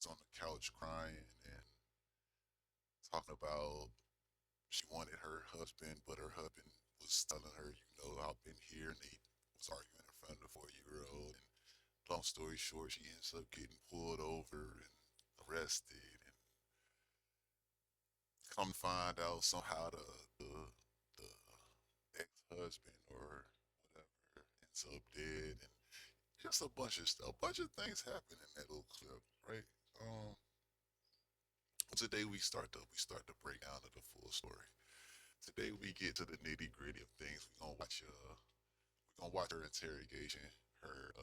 on the couch crying and talking about she wanted her husband, but her husband was telling her, I've been here, and they was arguing in front of the 4-year-old. And long story short, she ends up getting pulled over and arrested, and come to find out somehow the ex-husband or whatever ends up dead, and just a bunch of stuff, a bunch of things happen in that little clip, right? Um, Today we start to break down to the full story. Today we get to the nitty gritty of things. We're gonna watch her interrogation, her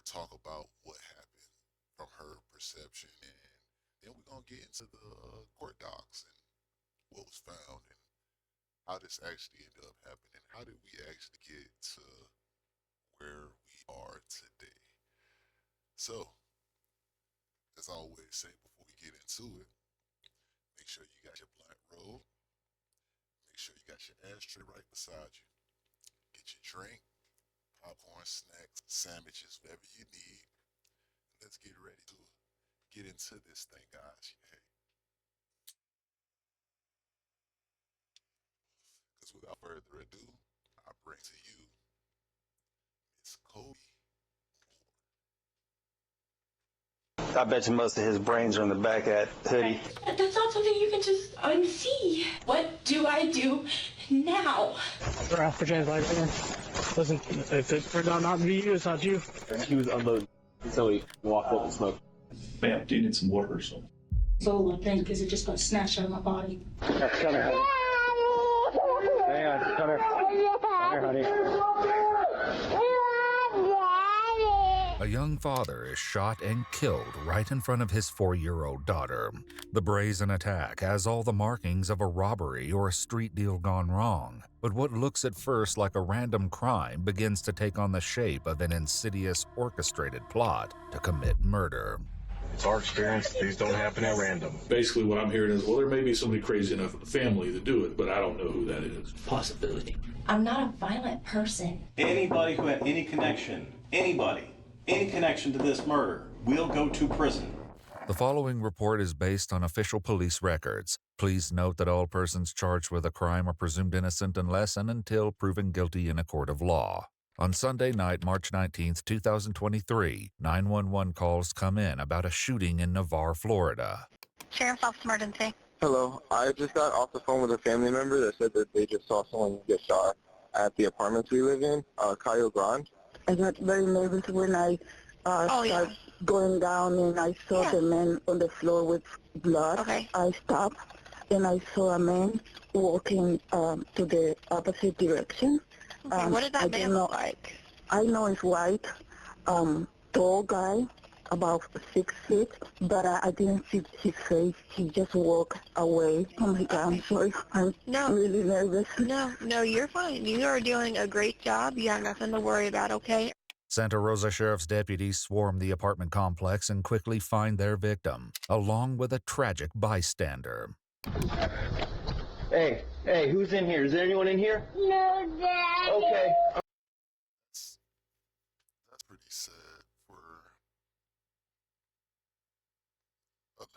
talk about what happened from her perception, and then we're gonna get into the court docs and what was found and how this actually ended up happening. How did we actually get to where we are today? So, as I always say before we get into it, make sure you got your blunt rolled. Make sure you got your ashtray right beside you. Get your drink, popcorn, snacks, sandwiches, whatever you need. Let's get ready to get into this thing, guys. Hey, because without further ado, I bring to you Miss Colby. I bet you most of his brains are in the back of that hoodie. That's not something you can just unsee. What do I do now? We're after James like again. Listen, if it turned out not to be you, it's not you. He was unloading until he walked up and smoked. Ma'am, do you need some water or something? So I think is it just got snatched out of my body? Come here, honey. Hang on, come here. Come here, honey. A young father is shot and killed right in front of his 4-year-old daughter. The brazen attack has all the markings of a robbery or a street deal gone wrong, but what looks at first like a random crime begins to take on the shape of an insidious, orchestrated plot to commit murder. It's our experience. These don't happen at random. Basically, what I'm hearing is, well, there may be somebody crazy enough in the family to do it, but I don't know who that is. Possibility. I'm not a violent person. Anybody who had any connection to this murder will go to prison. The following report is based on official police records. Please note that all persons charged with a crime are presumed innocent unless and until proven guilty in a court of law. On Sunday night, March 19, 2023, 911 calls come in about a shooting in Navarre, Florida. Sheriff's Office Emergency. Hello, I just got off the phone with a family member that said that they just saw someone get shot at the apartments we live in, Cayo Grande. I got very nervous when I started going down and I saw the man on the floor with blood. Okay. I stopped and I saw a man walking to the opposite direction. Okay, what did that man look like? I know it's white, tall guy, about 6 feet, but I didn't see his face. He just walked away. Oh my God, I'm sorry. I'm really nervous. No, you're fine. You are doing a great job. You have nothing to worry about, okay? Santa Rosa Sheriff's deputies swarm the apartment complex and quickly find their victim, along with a tragic bystander. Hey, who's in here? Is there anyone in here? No, Dad. Okay. That's pretty sad for.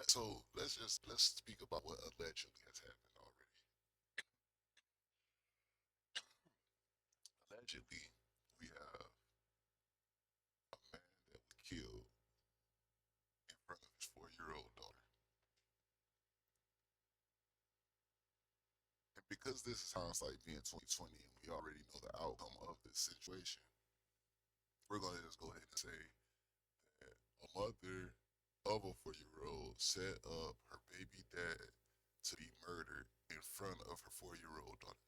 So let's speak about what allegedly has happened already. Allegedly, we have a man that was killed in front of his 4-year-old daughter. And because this sounds like being 2020 and we already know the outcome of this situation, we're going to just go ahead and say that a mother of a 4-year-old set up her baby dad to be murdered in front of her 4-year-old daughter.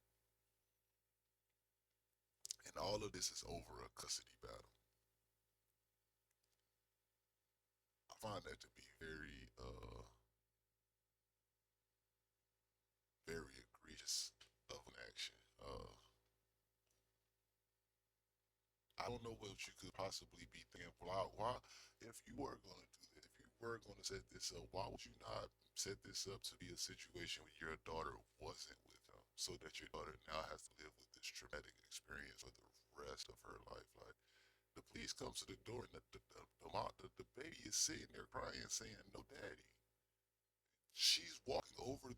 And all of this is over a custody battle. I find that to be very, very egregious of an action. I don't know what you could possibly be thinking. Why, if you were going to do this, if you were going to set this up, why would you not set this up to be a situation where your daughter wasn't with him, so that your daughter now has to live with this traumatic experience for the rest of her life? Like, the police come to the door and the baby is sitting there crying, saying, "No, daddy." She's walking over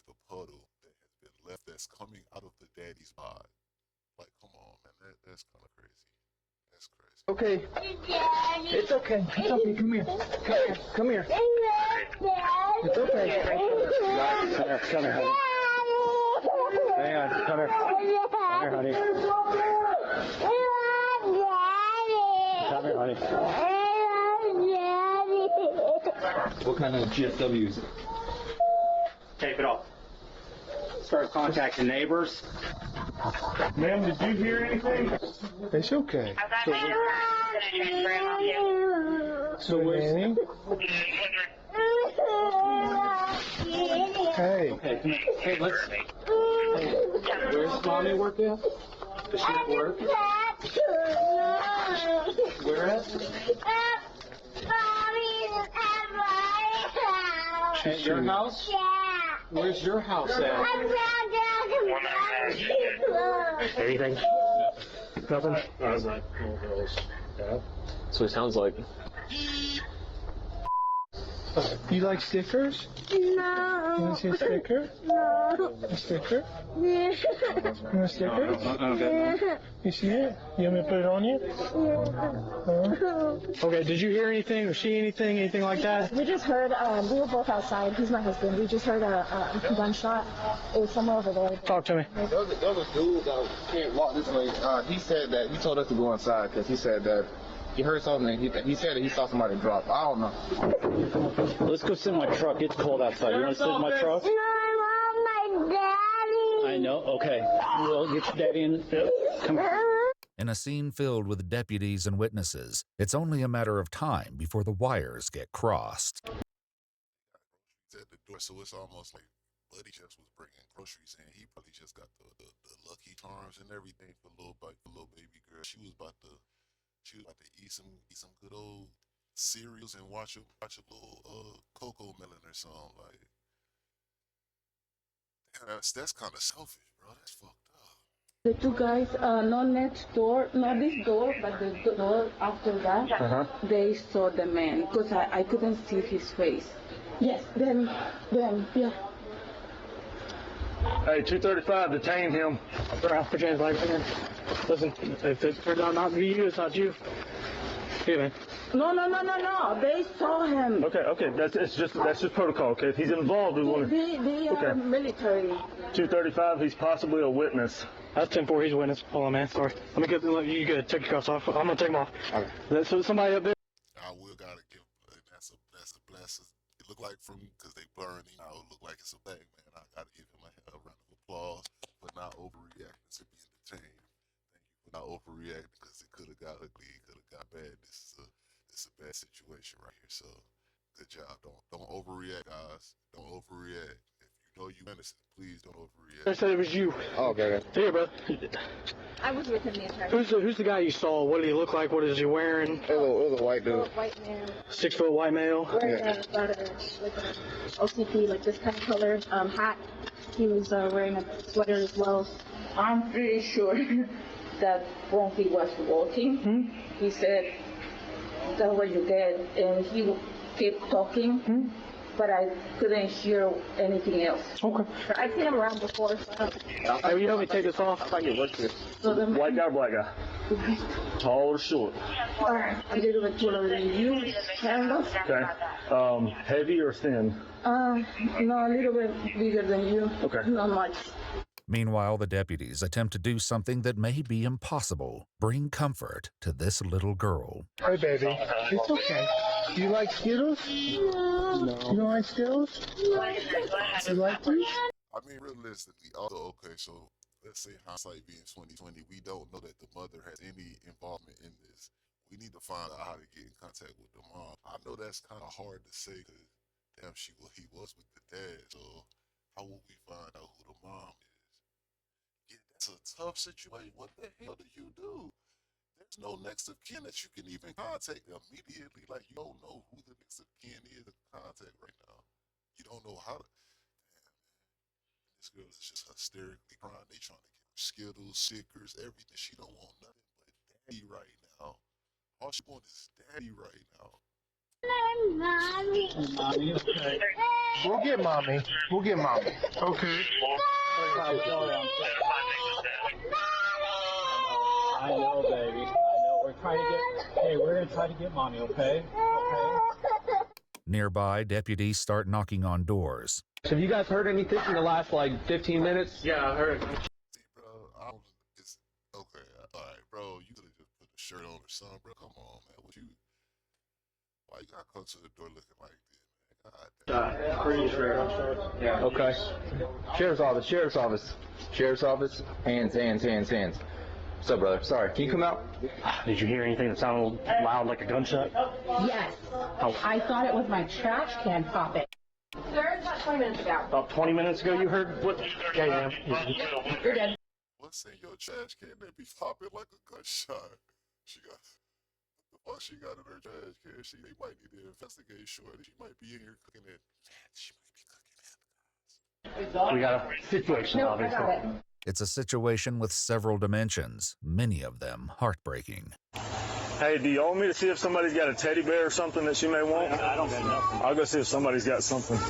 the puddle that has been left that's coming out of the daddy's bod. Like, come on, man, that's kind of crazy. That's crazy. Okay. It's okay. It's okay. Come here. Come here. It's okay. Come here, honey. Hang on. Come here. Come here, honey. Come here, honey. What kind of GSW is it? Tape it off. Start contacting neighbors. Ma'am, did you hear anything? It's okay. So where's... Hey. Okay, come here. Hey, let's... Hey, where's mommy work at? Does she at work? Where at? At your house? Yeah. Where's your house at? Anything? Nothing? I was like, oh, girls. Yeah. That's what it sounds like. You like stickers? No. You want to see a sticker? No. A sticker? Yeah. You want a sticker? Yeah. You see it? You want me to put it on you? Okay, did you hear anything or see anything? Anything like that? We just heard, we were both outside. He's my husband. We just heard a gunshot. It was somewhere over there. Talk to me. There was a dude that can't walk this way. He said that he told us to go inside because he said that he heard something. And he said that he saw somebody drop. I don't know. Let's go sit in my truck. It's cold outside. You want to sit in my truck? No, I want my daddy. I know. Okay. We'll get your daddy in. Come on. In a scene filled with deputies and witnesses, it's only a matter of time before the wires get crossed. He's at the door, so it's almost like Buddy just was bringing groceries in. He probably just got the Lucky Charms and everything for little baby girl. She was about to eat some good old cereals and watch a little Cocoa Melon or something. Like, damn, that's kind of selfish, bro. That's fucked up. The two guys, not next door, not this door, but the door after that, they saw the man because I couldn't see his face. Yes, them, yeah. Hey, 235, detain him. For James Blackman. Listen, if it turns out not to be you, it's not you. Here, man. No. They saw him. Okay. That's just protocol. Okay, if he's involved, we want to. They are military. 235, he's possibly a witness. That's 10-4, he's a witness. Hold on, man. Sorry. Let me you get take your cuffs off. I'm gonna take them off. Okay. So somebody up there. I will gotta give. That's a blessing. It look like because they burned him out. It look like it's a bag, man. I gotta give him a round of applause for not overreacting to being detained. Thank you for not overreacting because it could have got ugly. It could have got bad. This is a bad situation right here. So good job. Don't overreact, guys. Don't overreact. If you know you innocent, please don't overreact. I said it was you. Oh, okay. Here, bro. I was with him the entire time. Who's the guy you saw? What did he look like? What is he wearing? It was a white dude. White man. 6 foot white male. Wearing about a OCP, like this kind of color hat. He was wearing a sweater as well. I'm pretty sure that when he was walking, he said, "That's what you get," and he kept talking. But I couldn't hear anything else. Okay. I've seen him around before. So Hey, you help me take this off? I get work here. White guy or black guy? Tall or short? a little bit taller than you, kind of. Okay. Heavy or thin? No, a little bit bigger than you. Okay. Not much. Meanwhile, the deputies attempt to do something that may be impossible: bring comfort to this little girl. Hey, baby. It's okay. Do you like Skittles? No. You don't like Skittles? You like these? I mean, realistically, also, okay, so let's say hindsight being 2020, we don't know that the mother has any involvement in this. We need to find out how to get in contact with the mom. I know that's kind of hard to say because, damn, he was with the dad, so how will we find out who the mom is? Yeah, that's a tough situation. What the hell do you do? There's no next of kin that you can even contact immediately. Like, you don't know who the next of kin is to contact right now. You don't know how to. Damn, man. This girl is just hysterically crying. They trying to get her Skittles, stickers, everything. She don't want nothing but daddy right now. all she wants is daddy right now. Mommy, okay. We'll get mommy. We'll get mommy. Okay. I know, baby. I know. We're gonna try to get mommy, okay? Okay. Nearby, deputies start knocking on doors. Have you guys heard anything in the last, 15 minutes? Yeah, I heard. See, bro, it's okay. All right, bro. You could have just put the shirt on or something, bro. Come on, man. Why you gotta come to the door looking like this, man? God damn. Pretty sure. Yeah. Okay. Sheriff's office. Hands. What's up, brother? Sorry. Can you come out? Did you hear anything that sounded loud like a gunshot? Yes. I thought it was my trash can popping. Sir, about 20 minutes ago. About 20 minutes ago, you heard what? Yeah, ma'am. You're dead. What's in your trash can that be popping like a gunshot? What she got in her trash can? They might need to investigate. Shorty, she might be in here cooking it. She might be cooking it. We got a situation, obviously. I got it. It's a situation with several dimensions, many of them heartbreaking. Hey, do you want me to see if somebody's got a teddy bear or something that she may want? I don't got nothing. I'll go see if somebody's got something. Yeah,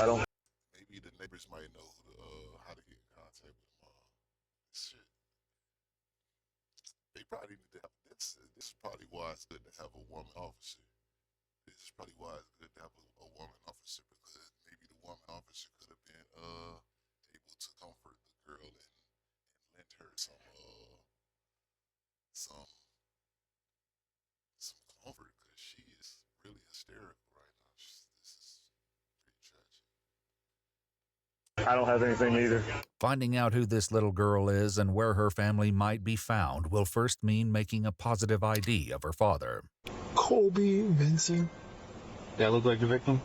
I don't. Maybe the neighbors might know how to get in contact with mom. Shit. They probably need to have this. This is probably why it's good to have a woman officer. This is probably why it's good to have a woman officer, because maybe the woman officer could have been able to comfort the girl and lend her some comfort, because she is really hysterical right now. This is pretty tragic. I don't have anything either. Finding out who this little girl is and where her family might be found will first mean making a positive ID of her father. Colby, Vinson. That look like the victim?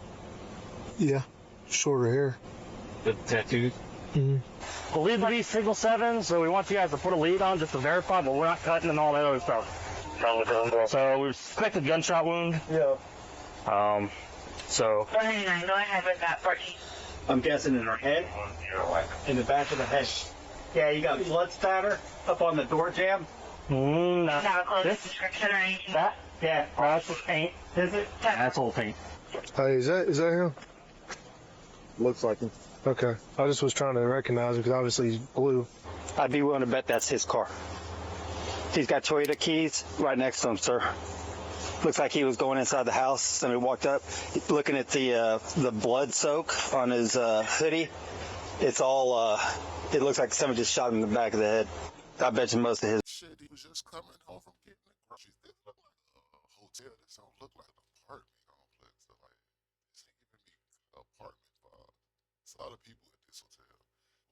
Yeah, shorter hair. The tattoos? Mm-hmm. Believed to be signal 7, so we want you guys to put a lead on just to verify, but we're not cutting and all that other stuff. So we suspect a gunshot wound. Yeah. So. Go ahead with that for you. I'm guessing in her head? In the back of the head. Yeah, you got blood spatter up on the door jamb? No. Have a close description or anything? That? Yeah. No, that's just paint. Is it? That's old paint. Hey, is that him? Looks like him. Okay. I just was trying to recognize him because obviously he's blue. I'd be willing to bet that's his car. He's got Toyota keys right next to him, sir. Looks like he was going inside the house. Somebody walked up, looking at the blood soak on his hoodie. It's all, it looks like somebody just shot him in the back of the head. I bet you most of his. Shit, he was just coming home from getting the groceries. This look like a hotel. This don't look like an apartment complex. So like, this ain't even be an apartment vibe. It's a lot of people at this hotel,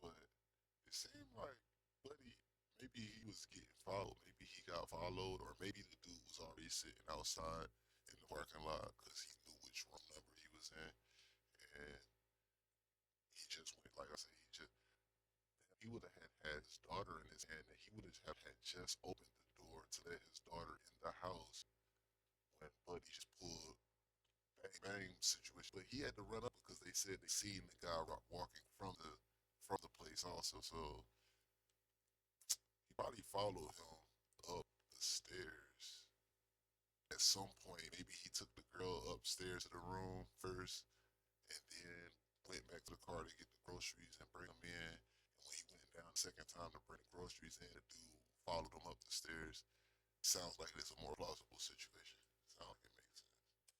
but it seemed like, buddy, maybe he was getting followed. Maybe he got followed, or maybe the dude was already sitting outside in the parking lot because he knew which room number he was in, and he just went, like I said, he would have had his daughter in his hand, and he would have had just opened the door to let his daughter in the house when Buddy just pulled bang situation. But he had to run up because they said they seen the guy walking from the place also. So he probably followed him up the stairs. At some point, maybe he took the girl upstairs to the room first, and then went back to the car to get the groceries and bring them in. And when he went down the second time to bring the groceries in, the dude followed him up the stairs. Sounds like it's a more plausible situation. Sounds like it makes sense.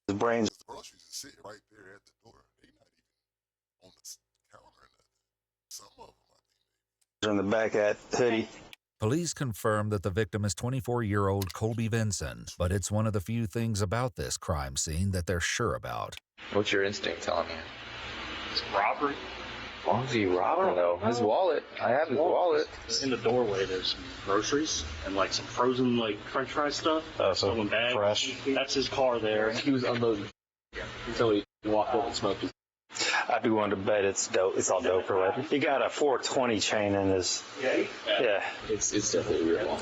His brains. The groceries are sitting right there at the door. They're not even on the counter or nothing. Some of them, I think. In the back at hoodie. Police confirm that the victim is 24-year-old Colby Vinson, but it's one of the few things about this crime scene that they're sure about. What's your instinct telling you? It's robbery. Why was he robbing, though? His wallet. I have his wallet. In the doorway, there's some groceries and like some frozen French fry stuff. So fresh. That's his car there. He was unloading until he walked up and smoked it. I'd be willing to bet it's dope. It's all dope or whatever. He got a 420 chain in his. Yeah. It's definitely real.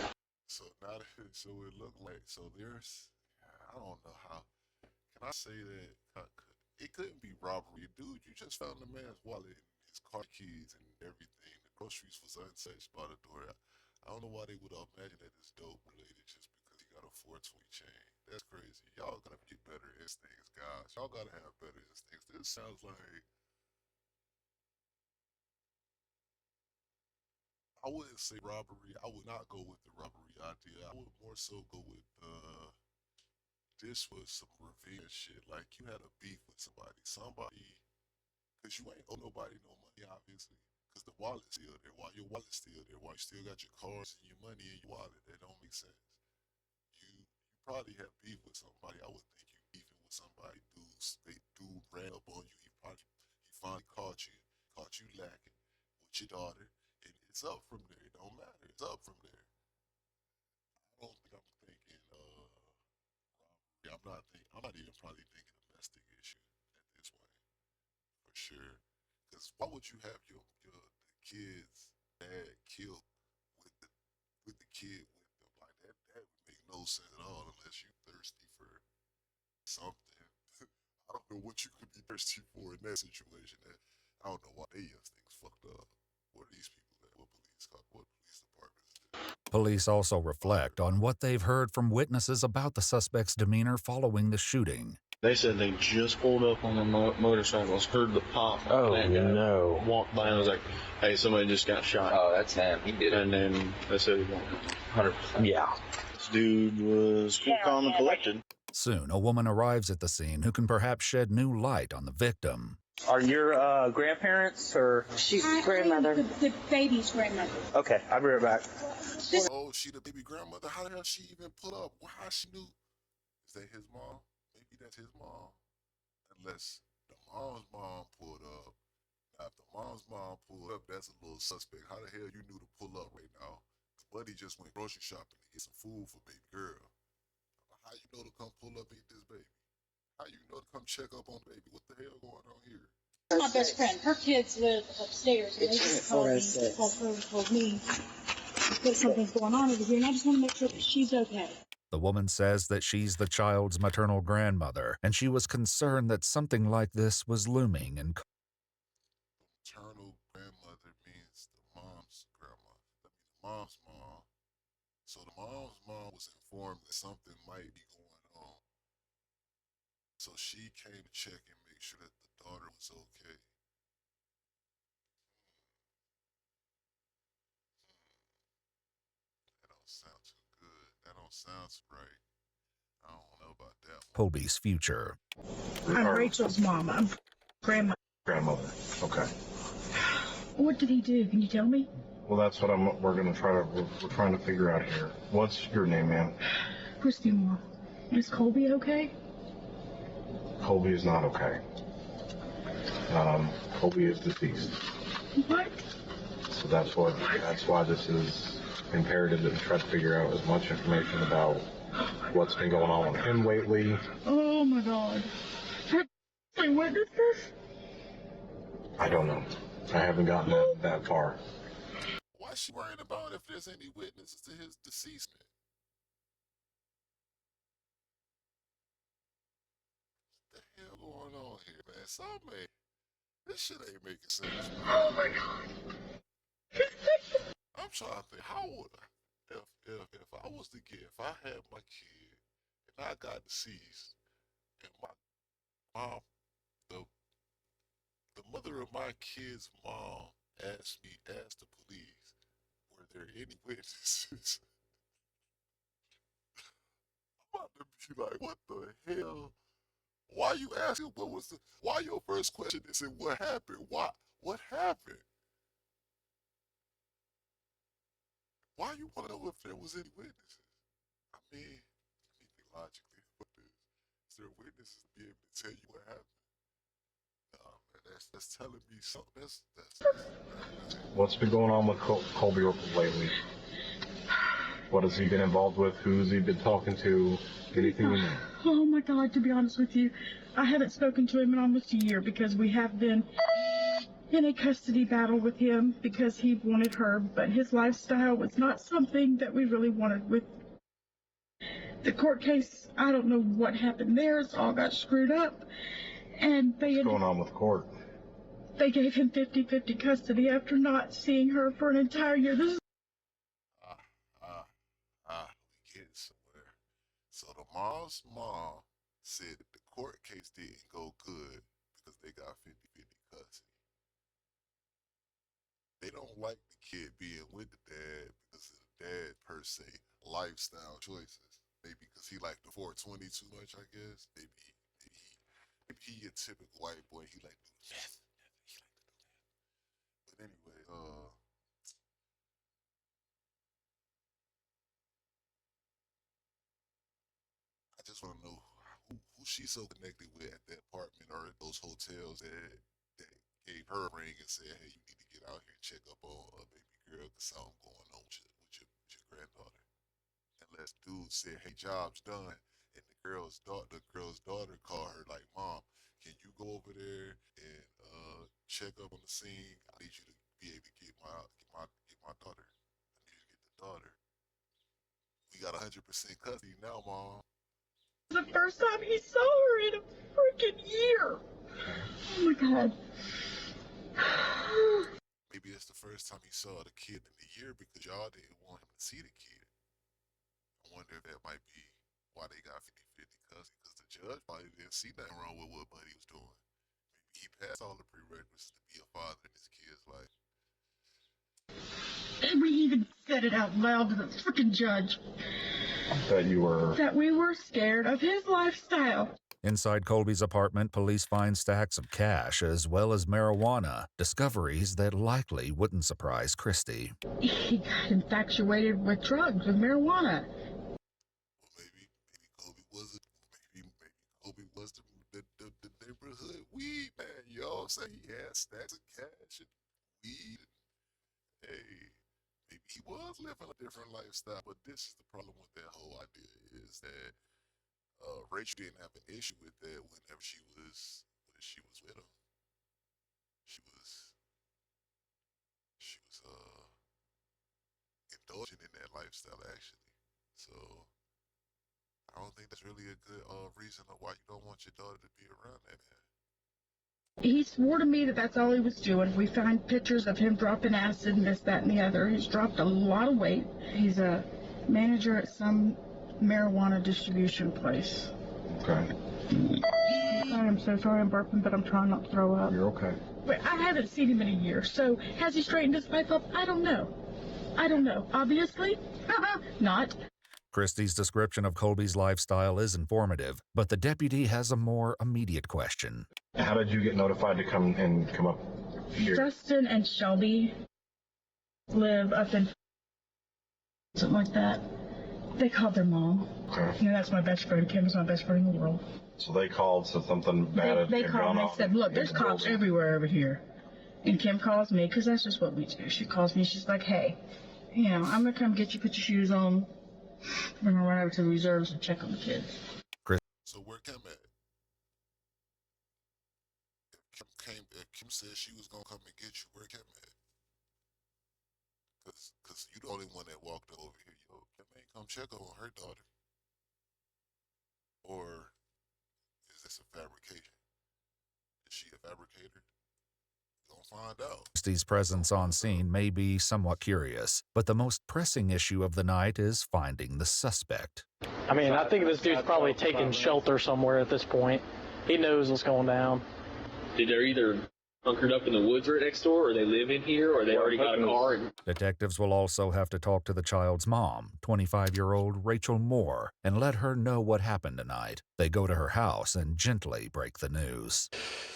So now, so it looked like, so there's, I don't know how. Can I say that it couldn't be robbery, dude? You just found the man's wallet, and his car keys, and everything. The groceries was untouched by the door. I don't know why they would imagine that it's dope related just because he got a 420 chain. That's crazy. Y'all gotta get better instincts, guys. Y'all gotta have better instincts. This sounds like, I wouldn't say robbery. I would not go with the robbery idea. I would more so go with this was some revenge shit. Like you had a beef with somebody, cause you ain't owe nobody no money, obviously. Cause the wallet's still there. Why your wallet's still there? Why you still got your cards and your money in your wallet? That don't make sense. You probably have beef with somebody. I would think you beefing with somebody. Dude ran up on you. He finally caught you lacking with your daughter, and it's up from there. It don't matter. It's up from there. I don't think I'm thinking robbery. I'm not even probably thinking domestic issue at this point for sure. Because why would you have the kid's dad killed with the kid with them? Like that would make no sense at all unless you thirsty for something. I don't know what you could be thirsty for in that situation. I don't know why they instincts fucked up. What are these people at? What police departments do? Police also reflect on what they've heard from witnesses about the suspect's demeanor following the shooting. They said they just pulled up on their motorcycles, heard the pop. Oh, and that guy no. walked by and was like, hey, somebody just got shot. Oh, that's him. He did it. And then they said he went 100%. Yeah. This dude was cool, calm, and collected. Soon, a woman arrives at the scene who can perhaps shed new light on the victim. Are your grandparents or? She's grandmother. The baby's grandmother. Okay, I'll be right back. Oh, she the baby grandmother? How the hell she even pull up? How she knew? Is that his mom? Maybe that's his mom. Unless the mom's mom pulled up. Now, if the mom's mom pulled up, that's a little suspect. How the hell you knew to pull up right now? Buddy just went grocery shopping to get some food for baby girl. How you know to come pull up and eat this baby? How you know to come check up on the baby? What the hell going on here? My best friend. Her kids live upstairs, and they just called me that something's going on over here, and I just want to make sure that she's okay. The woman says that she's the child's maternal grandmother, and she was concerned that something like this was looming. And maternal grandmother means the mom's grandma. That means the mom's mom. So the mom's mom was informed that something might be going on. So she came to check and make sure that the daughter was okay. That don't sound too good. That don't sound right. I don't know about that one. Colby's future. I'm Rachel's mom. I'm grandmother. Grandmother. Okay. What did he do? Can you tell me? Well, that's what we're trying to figure out here. What's your name, ma'am? Christy Moore. Is Colby okay? Colby is not okay. Colby is deceased. What? So that's why this is imperative that we try to figure out as much information about what's been going on with him lately. Oh my God. Have I witnessed this? I don't know. I haven't gotten that far. Why is she worried about if there's any witnesses to his deceasement? What the hell going on here, man? This shit ain't making sense. Oh my God. I'm trying to think, how would I, if I was the kid, if I had my kid and I got deceased and my mom, the mother of my kid's mom asked the police, were there any witnesses? I'm about to be like, what the hell? Why you asking why your first question is what happened? What happened? Why you want to know if there was any witnesses? I mean, think logically about this. Is there witnesses to be able to tell you what happened? Nah, man, that's telling me something. That's What's been going on with Colby lately? What has he been involved with? Who's he been talking to? Anything you know? Oh my God, to be honest with you, I haven't spoken to him in almost a year because we have been in a custody battle with him because he wanted her, but his lifestyle was not something that we really wanted. With the court case, I don't know what happened there. It's all got screwed up. And what's going on with court? They gave him 50-50 custody after not seeing her for an entire year. This is So the mom's mom said that the court case didn't go good because they got 50-50 custody. They don't like the kid being with the dad because of the dad per se lifestyle choices. Maybe because he liked the 420 too much, I guess. Maybe he a typical white boy. He like to do meth. He like to do meth. But anyway, I just want to know who she's so connected with at that apartment or at those hotels that gave her a ring and said, hey, you need to get out here and check up on a baby girl because something going on with your granddaughter. Unless dude said, hey, job's done, and the girl's daughter called her like, Mom, can you go over there and check up on the scene? I need you to be able to get my daughter. I need you to get the daughter. We got 100% custody now, Mom. The first time he saw her in a freaking year. Oh my God. Maybe it's the first time he saw the kid in the year because y'all didn't want him to see the kid. I wonder if that might be why they got 50-50 custody, because the judge probably didn't see nothing wrong with what Buddy was doing. Maybe he passed all the prerequisites to be a father in his kid's life. And we even said it out loud to the freaking judge. That we were scared of his lifestyle. Inside Colby's apartment, police find stacks of cash as well as marijuana, discoveries that likely wouldn't surprise Christy. He got infatuated with drugs, with marijuana. Maybe Colby was the neighborhood weed man. You know what I'm saying? He had stacks of cash and weed. Hey, maybe he was living a different lifestyle. But this is the problem with that whole idea is that Rachel didn't have an issue with that whenever she was with him. She was indulging in that lifestyle actually. So I don't think that's really a good reason of why you don't want your daughter to be around that man. He swore to me that that's all he was doing. We find pictures of him dropping acid and this, that, and the other. He's dropped a lot of weight. He's a manager at some marijuana distribution place. Okay. I'm so sorry I'm burping, but I'm trying not to throw up. You're okay. But I haven't seen him in a year, so has he straightened his life up? I don't know. Obviously, not. Christy's description of Colby's lifestyle is informative, but the deputy has a more immediate question. How did you get notified to come up here? Justin and Shelby live up in something like that. They called their mom. Okay. And that's my best friend. Kim is my best friend in the world. So they called, said something bad had gone on. They called and they said, look, there's cops everywhere over here. And Kim calls me, because that's just what we do. She calls me, she's like, hey, I'm going to come get you, put your shoes on. We're going to run over to the reserves and check on the kids. So where Kim at? If Kim said she was going to come and get you, where Kim at? Because you the only one that walked over here. Yo, Kim ain't come check on her daughter. Or is this a fabrication? Is she a fabricator? We're gonna find out. Christy's presence on scene may be somewhat curious, but the most pressing issue of the night is finding the suspect. I mean, I think this dude's probably taking shelter somewhere at this point. He knows what's going down. They're either bunkered up in the woods right next door, or they live in here, or they already got a car. Detectives will also have to talk to the child's mom, 25-year-old Rachael Moore, and let her know what happened tonight. They go to her house and gently break the news.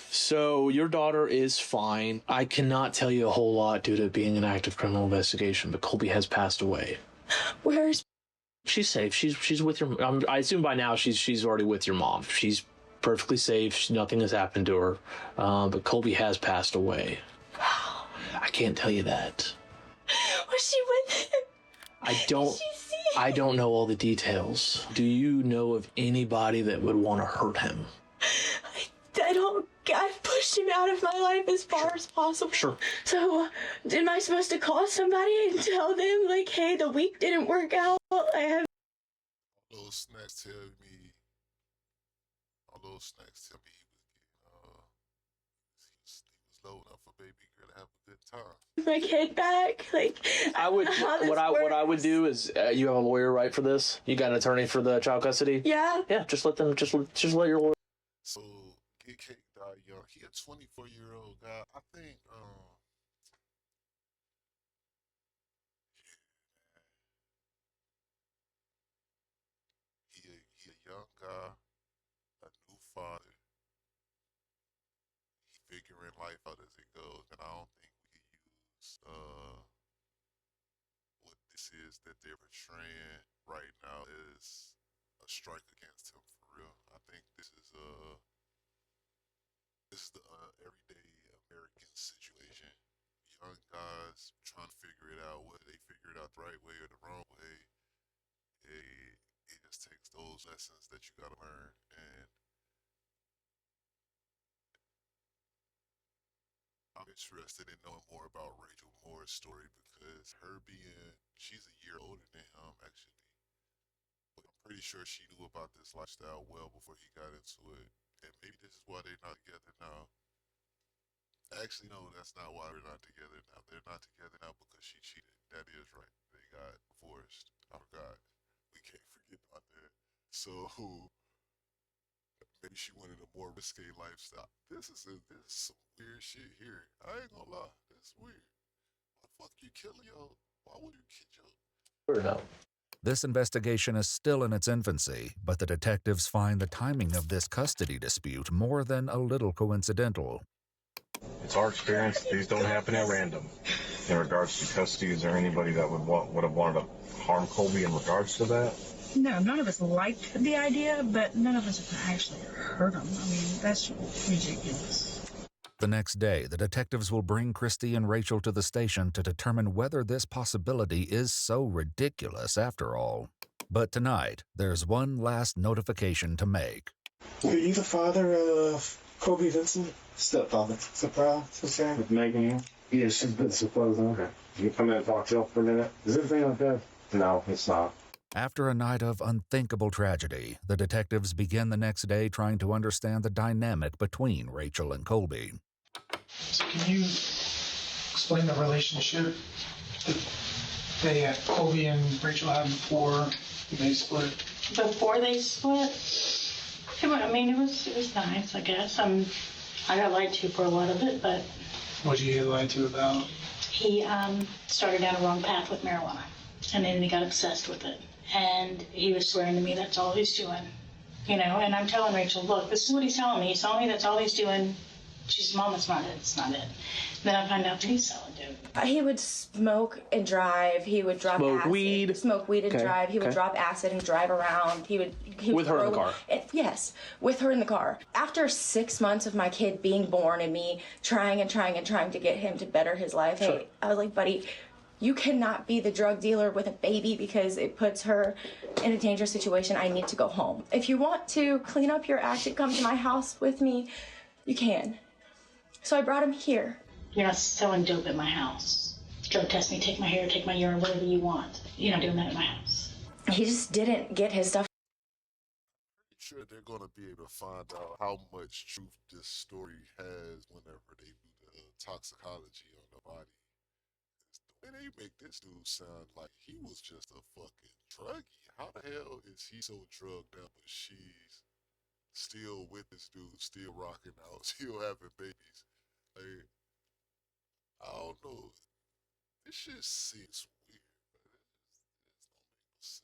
So your daughter is fine. I cannot tell you a whole lot due to being an active criminal investigation, but Colby has passed away. Where's... She's safe. She's with your... I assume by now she's already with your mom. She's perfectly safe. Nothing has happened to her. But Colby has passed away. I can't tell you that. Was she with him? I don't know all the details. Do you know of anybody that would want to hurt him? I've pushed him out of my life as far as possible. Sure. So, am I supposed to call somebody and tell them, like, hey, the week didn't work out? All those snacks tell me he was low enough for baby girl to have a good time. My kid back, like I would. how this What I would works. do is you have a lawyer, right, for this. You got an attorney for the child custody. Yeah. Yeah. Just let them. Just let your lawyer. So get cake died young. He a 24-year-old guy. I think he a young guy, a new father. He figuring life out as it goes, and I don't think we can use what this is that they're portraying right now as a strike against him for real. I think this is the everyday American situation. Young guys trying to figure it out, whether they figure it out the right way or the wrong way. It just takes those lessons that you gotta learn. And I'm interested in knowing more about Rachael Moore's story because she's a year older than him actually. But I'm pretty sure she knew about this lifestyle well before he got into it. And maybe this is why they're not together now. Actually, no, that's not why they're not together now. They're not together now because she cheated. That is right. They got divorced. I forgot. We can't forget about that. So maybe she wanted a more risque lifestyle. This is some weird shit here. I ain't gonna lie. That's weird. Why the fuck you killing yo? Why would you kill yo? Or no. This investigation is still in its infancy, but the detectives find the timing of this custody dispute more than a little coincidental. It's our experience that these don't happen at random. In regards to custody, is there anybody that would have wanted to harm Colby in regards to that? No, none of us liked the idea, but none of us have actually hurt him. I mean, that's ridiculous. The next day, the detectives will bring Christy and Rachael to the station to determine whether this possibility is so ridiculous after all. But tonight, there's one last notification to make. Are you the father of Colby Vinson? Stepfather. Surprise? Okay. With Megan here? Yeah, she's been supposed. Okay. You come in and talk to her for a minute? Is everything okay? No, it's not. After a night of unthinkable tragedy, the detectives begin the next day trying to understand the dynamic between Rachael and Colby. So can you explain the relationship that Colby and Rachael had before they split? Before they split, it was nice, I guess. I got lied to for a lot of it, but What did you get lied to about? he started down a wrong path with marijuana, and then he got obsessed with it. And he was swearing to me that's all he's doing, and I'm telling Rachael, look, this is what he's telling me. He's telling me that's all he's doing. She's, Mom, it's not it. It's not it. Then I find out that he's selling dope. He would smoke and drive. He would drop Smoke acid. weed. Smoke weed and Okay, drive. He would okay. drop acid and drive around. He would With her in the car? Yes, with her in the car. After 6 months of my kid being born and me trying to get him to better his life, Sure. hey, I was like, buddy, you cannot be the drug dealer with a baby because it puts her in a dangerous situation. I need to go home. If you want to clean up your act and come to my house with me, you can. So I brought him here. You're not selling dope at my house. Drug test me, take my hair, take my urine, whatever you want. You're not doing that at my house. He just didn't get his stuff. Sure, they're gonna be able to find out how much truth this story has whenever they do the toxicology on the body. The way they make this dude sound like he was just a fucking druggie. How the hell is he so drugged out, but she's still with this dude, still rocking out, still having babies? Like, I don't know. This shit seems weird, but it don't make no sense.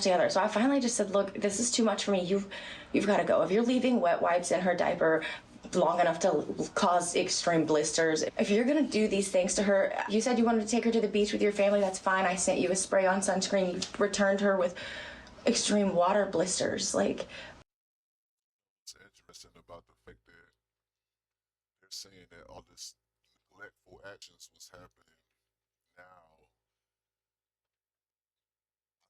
together. So I finally just said, look, this is too much for me. You've got to go. If you're leaving wet wipes in her diaper long enough to cause extreme blisters, if you're going to do these things to her, you said you wanted to take her to the beach with your family, that's fine. I sent you a spray-on sunscreen. You returned her with extreme water blisters. Like, it's interesting about the fact that they're saying that all this neglectful actions was happening now.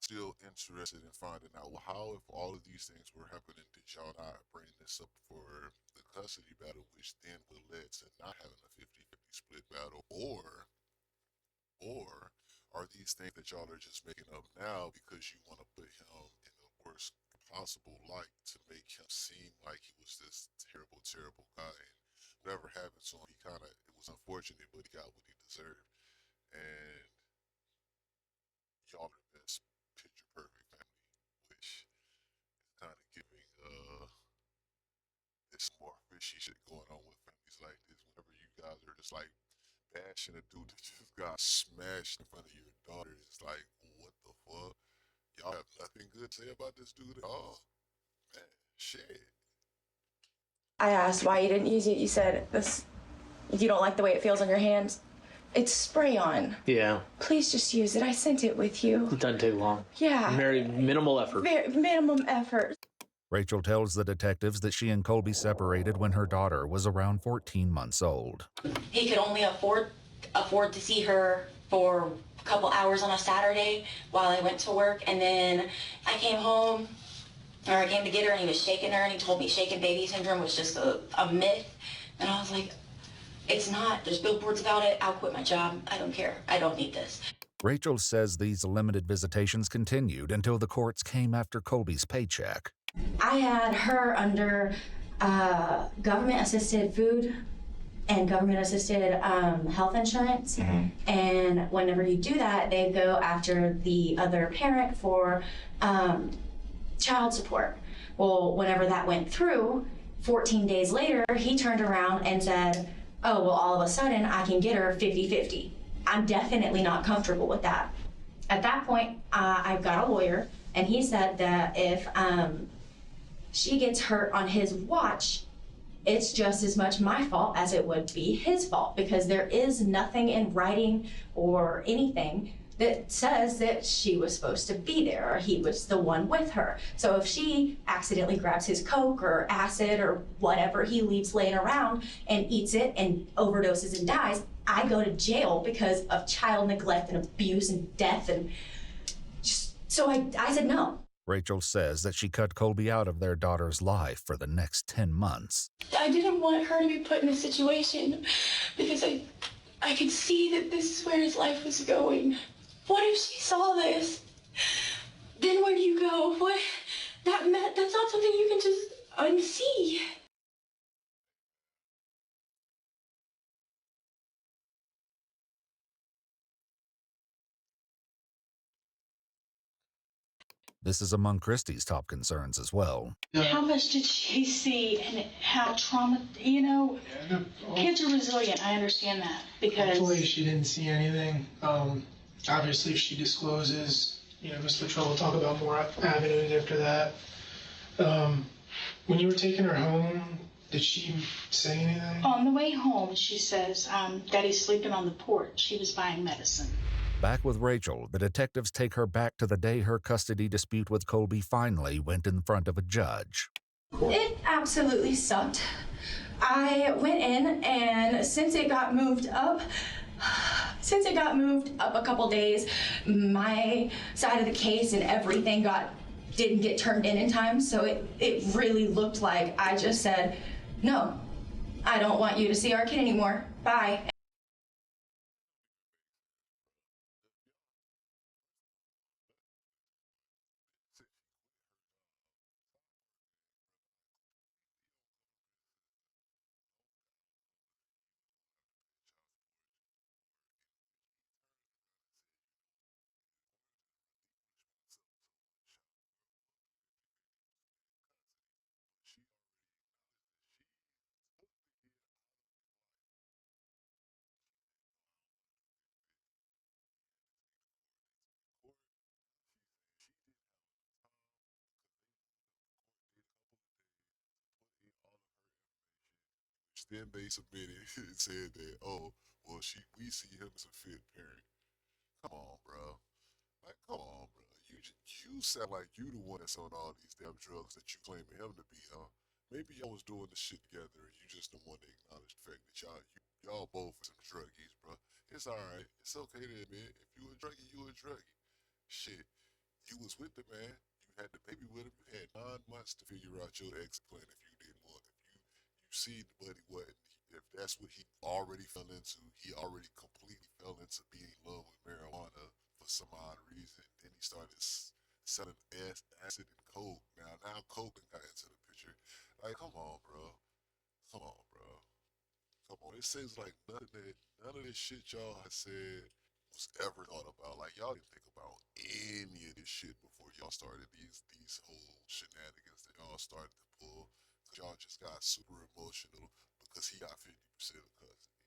Still interested in finding out, well, how, if all of these things were happening, did y'all not bring this up for the custody battle, which then would lead to not having a 50-50 split battle, or are these things that y'all are just making up now because you want to put him in the worst possible light to make him seem like he was this terrible, terrible guy, and whatever happened to him, it was unfortunate, but he got what he deserved, and y'all are the best picture perfect family, which is kind of giving this more fishy shit going on with families like this. Whenever you guys are just like bashing a dude that just got smashed in front of your daughter, it's like, what the fuck? Y'all have nothing good to say about this dude at all? Man, shit. I asked why you didn't use it. You said you don't like the way it feels on your hands. It's spray-on. Yeah. Please just use it. I sent it with you. It doesn't take long. Yeah. Very minimal effort. Minimum effort. Rachel tells the detectives that she and Colby separated when her daughter was around 14 months old. He could only afford to see her for a couple hours on a Saturday while I went to work, and then I came home, or I came to get her, and he was shaking her, and he told me shaken baby syndrome was just a myth, and I was like, it's not. There's billboards about it. I'll quit my job. I don't care. I don't need this. Rachel says these limited visitations continued until the courts came after Colby's paycheck. I had her under government-assisted food and government-assisted health insurance. Mm-hmm. And whenever you do that, they go after the other parent for child support. Well, whenever that went through, 14 days later, he turned around and said, oh, well, all of a sudden, I can get her 50-50. I'm definitely not comfortable with that. At that point, I've got a lawyer, and he said that if she gets hurt on his watch, it's just as much my fault as it would be his fault, because there is nothing in writing or anything that says that she was supposed to be there or he was the one with her. So if she accidentally grabs his Coke or acid or whatever he leaves laying around and eats it and overdoses and dies, I go to jail because of child neglect and abuse and death. And so I said no. Rachel says that she cut Colby out of their daughter's life for the next 10 months. I didn't want her to be put in a situation because I could see that this is where his life was going. What if she saw this? Then where do you go? What? That's not something you can just unsee. This is among Christie's top concerns as well. How much did she see and how kids are resilient. I understand that because... Hopefully she didn't see anything. Obviously if she discloses, Mr. Troll will talk about more avenues after that. When you were taking her home, did she say anything? On the way home, she says, Daddy's sleeping on the porch. She was buying medicine. Back with Rachel, the detectives take her back to the day her custody dispute with Colby finally went in front of a judge. It absolutely sucked. I went in, and since it got moved up a couple days, my side of the case and everything didn't get turned in time, so it really looked like I just said, no, I don't want you to see our kid anymore. Bye. Then they submitted and said that, oh, well, we see him as a fit parent. Come on, bro. Like, come on, bro. You sound like you the one that's on all these damn drugs that you claiming him to be, huh? Maybe y'all was doing the shit together and you just the one to acknowledge the fact that y'all both some druggies, bro. It's alright. It's okay to admit. If you a druggie, you a druggie. Shit. You was with the man. You had the baby with him. You had 9 months to figure out your exit plan if you didn't want. If you see the buddy what if that's what he already fell into, he already completely fell into being in love with marijuana for some odd reason. Then he started selling acid and coke. Now coke got into the picture. Like, come on, bro. Come on, bro. Come on. It seems like none of this shit y'all had said was ever thought about. Like, y'all didn't think about any of this shit before y'all started these whole shenanigans that y'all started to pull. Cause y'all just got super emotional because he got 50% of custody.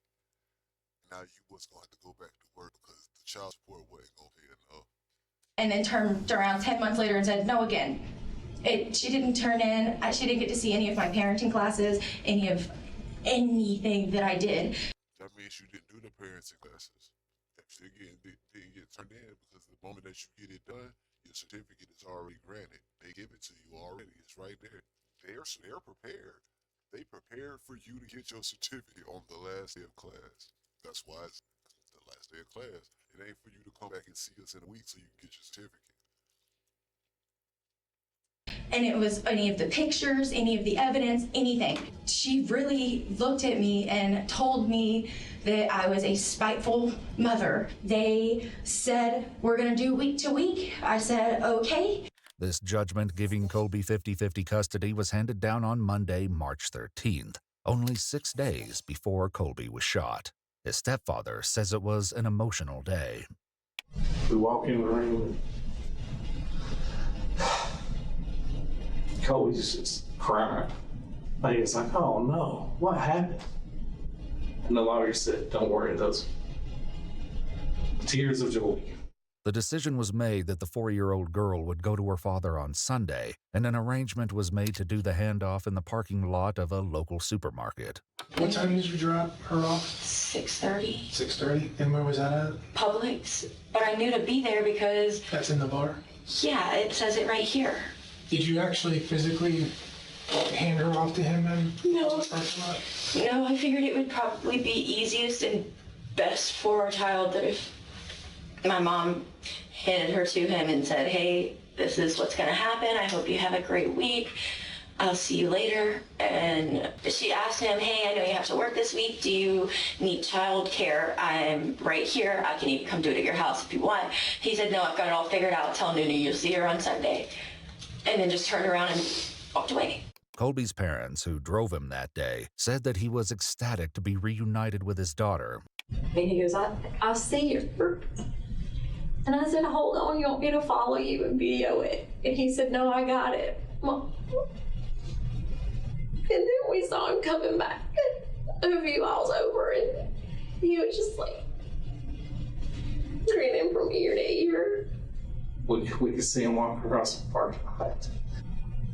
Now you was going to have to go back to work because the child support wasn't going to pay enough. And then turned around 10 months later and said no again. She didn't turn in. She didn't get to see any of my parenting classes, anything that I did. That means you didn't do the parenting classes. That shit didn't get turned in because the moment that you get it done, your certificate is already granted. They give it to you already. It's right there. They're prepared. They prepared for you to get your certificate on the last day of class. That's why it's the last day of class. It ain't for you to come back and see us in a week so you can get your certificate. And it was any of the pictures, any of the evidence, anything. She really looked at me and told me that I was a spiteful mother. They said, we're gonna do week to week. I said, okay. This judgment giving Colby 50-50 custody was handed down on Monday, March 13th, only 6 days before Colby was shot. His stepfather says it was an emotional day. We walk in the room. Colby's just crying. Like, it's like, oh no, what happened? And the lawyer said, don't worry, those tears of joy. The decision was made that the 4-year-old girl would go to her father on Sunday, and an arrangement was made to do the handoff in the parking lot of a local supermarket. What time did you drop her off? 6:30. 6:30? And where was that at? Publix. But I knew to be there because... That's in the bar? Yeah, it says it right here. Did you actually physically hand her off to him then? No. No, I figured it would probably be easiest and best for our child that if my mom handed her to him and said, hey, this is what's going to happen. I hope you have a great week. I'll see you later. And she asked him, hey, I know you have to work this week. Do you need child care? I'm right here. I can even come do it at your house if you want. He said, no, I've got it all figured out. Tell Nunu you'll see her on Sunday. And then just turned around and walked away. Colby's parents, who drove him that day, said that he was ecstatic to be reunited with his daughter. And he goes, I'll see her. And I said, hold on, you want me to follow you and video it? And he said, no, I got it, Mom. And then we saw him coming back a few miles over, and he was just like grinning from ear to ear. We could see him walking across the parking lot.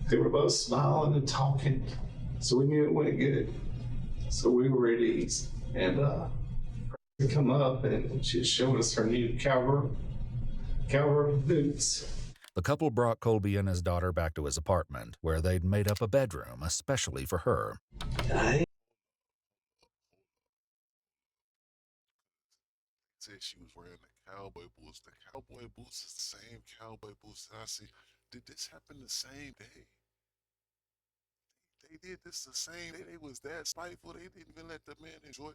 They were both smiling and talking, so we knew it went good. So we were at ease. And we come up, and she showed us her new cowboy boots. The couple brought Colby and his daughter back to his apartment, where they'd made up a bedroom especially for her. Said she was wearing the cowboy boots. The cowboy boots is the same cowboy boots that I see. Did this happen the same day? They did this the same day. They was that spiteful. They didn't even let the man enjoy.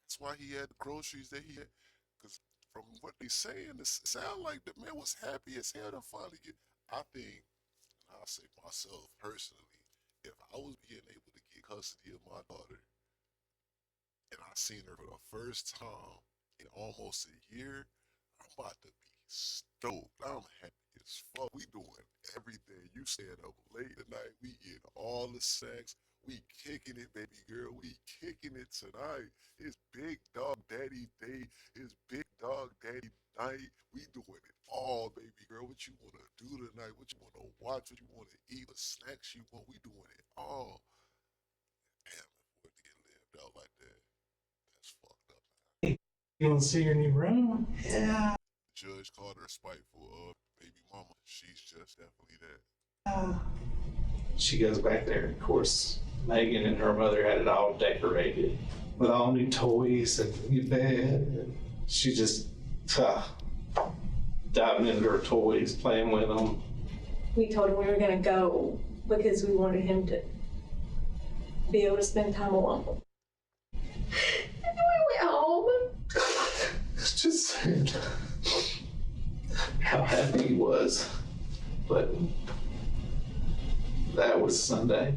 That's why he had the groceries that he had. Because from what they saying, it sound like the man was happy as hell to finally get. I think, and I'll say myself personally, if I was being able to get custody of my daughter, and I seen her for the first time in almost a year, I'm about to be stoked. I'm happy as fuck. We doing everything. You staying up late tonight. We getting all the sex. We kicking it, baby girl. We kicking it tonight. It's Big Dog Daddy Day. It's Big Dog Daddy Night. We doing it all, baby girl. What you want to do tonight? What you want to watch? What you want to eat? What snacks you want? We doing it all. Damn, for it to get lit. out like that. That's fucked up. You want to see your new room? Yeah. The judge called her spiteful baby mama. She's just definitely that. She goes back there. Of course, Megan and her mother had it all decorated with all new toys and new bed. And she just diving into her toys, playing with them. We told him we were gonna go because we wanted him to be able to spend time alone. And we went home. It's just sad how happy he was. But that was Sunday.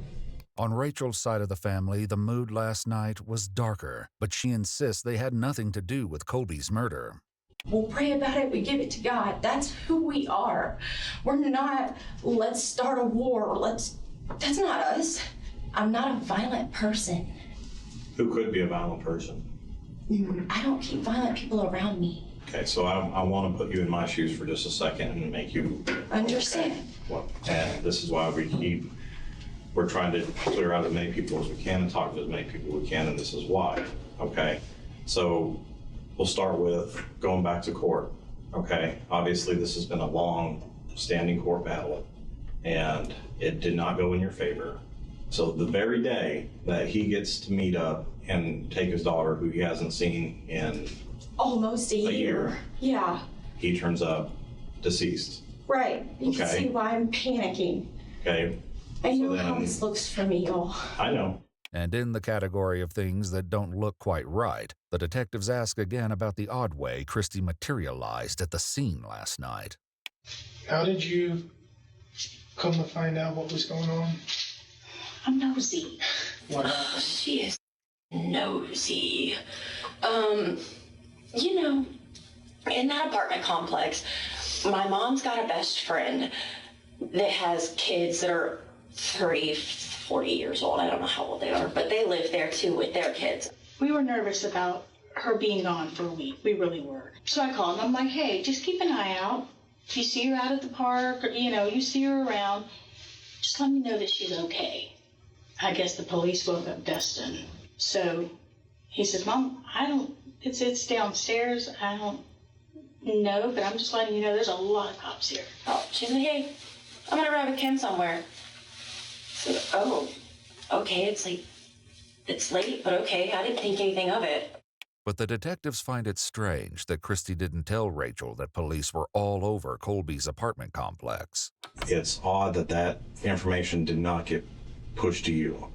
On Rachel's side of the family, the mood last night was darker, but she insists they had nothing to do with Colby's murder. We'll pray about it, we give it to God. That's who we are. We're not, let's start a war, that's not us. I'm not a violent person. Who could be a violent person? I don't keep violent people around me. Okay, so I want to put you in my shoes for just a second and make you understand. Okay. Well, and this is why we're trying to clear out as many people as we can and talk to as many people as we can, and this is why. Okay, so we'll start with going back to court. Okay, obviously this has been a long standing court battle and it did not go in your favor. So the very day that he gets to meet up and take his daughter, who he hasn't seen in almost a year. Yeah. He turns up deceased. Right. You can see why I'm panicking. Okay. I know how this looks for me, y'all. I know. And in the category of things that don't look quite right, the detectives ask again about the odd way Christy materialized at the scene last night. How did you come to find out what was going on? I'm nosy. What happened? She is nosy. You know, in that apartment complex, my mom's got a best friend that has kids that are 30, 40 years old. I don't know how old they are, but they live there too with their kids. We were nervous about her being gone for a week. We really were. So I called them. I'm like, hey, just keep an eye out. If you see her out at the park or, you see her around, just let me know that she's okay. I guess the police woke up Dustin. So he said, Mom, it's downstairs. I don't know, but I'm just letting you know there's a lot of cops here. Oh, she's like, hey, I'm going to ride with Ken somewhere. So, oh, okay, it's late, but okay, I didn't think anything of it. But the detectives find it strange that Christy didn't tell Rachel that police were all over Colby's apartment complex. It's odd that information did not get pushed to you.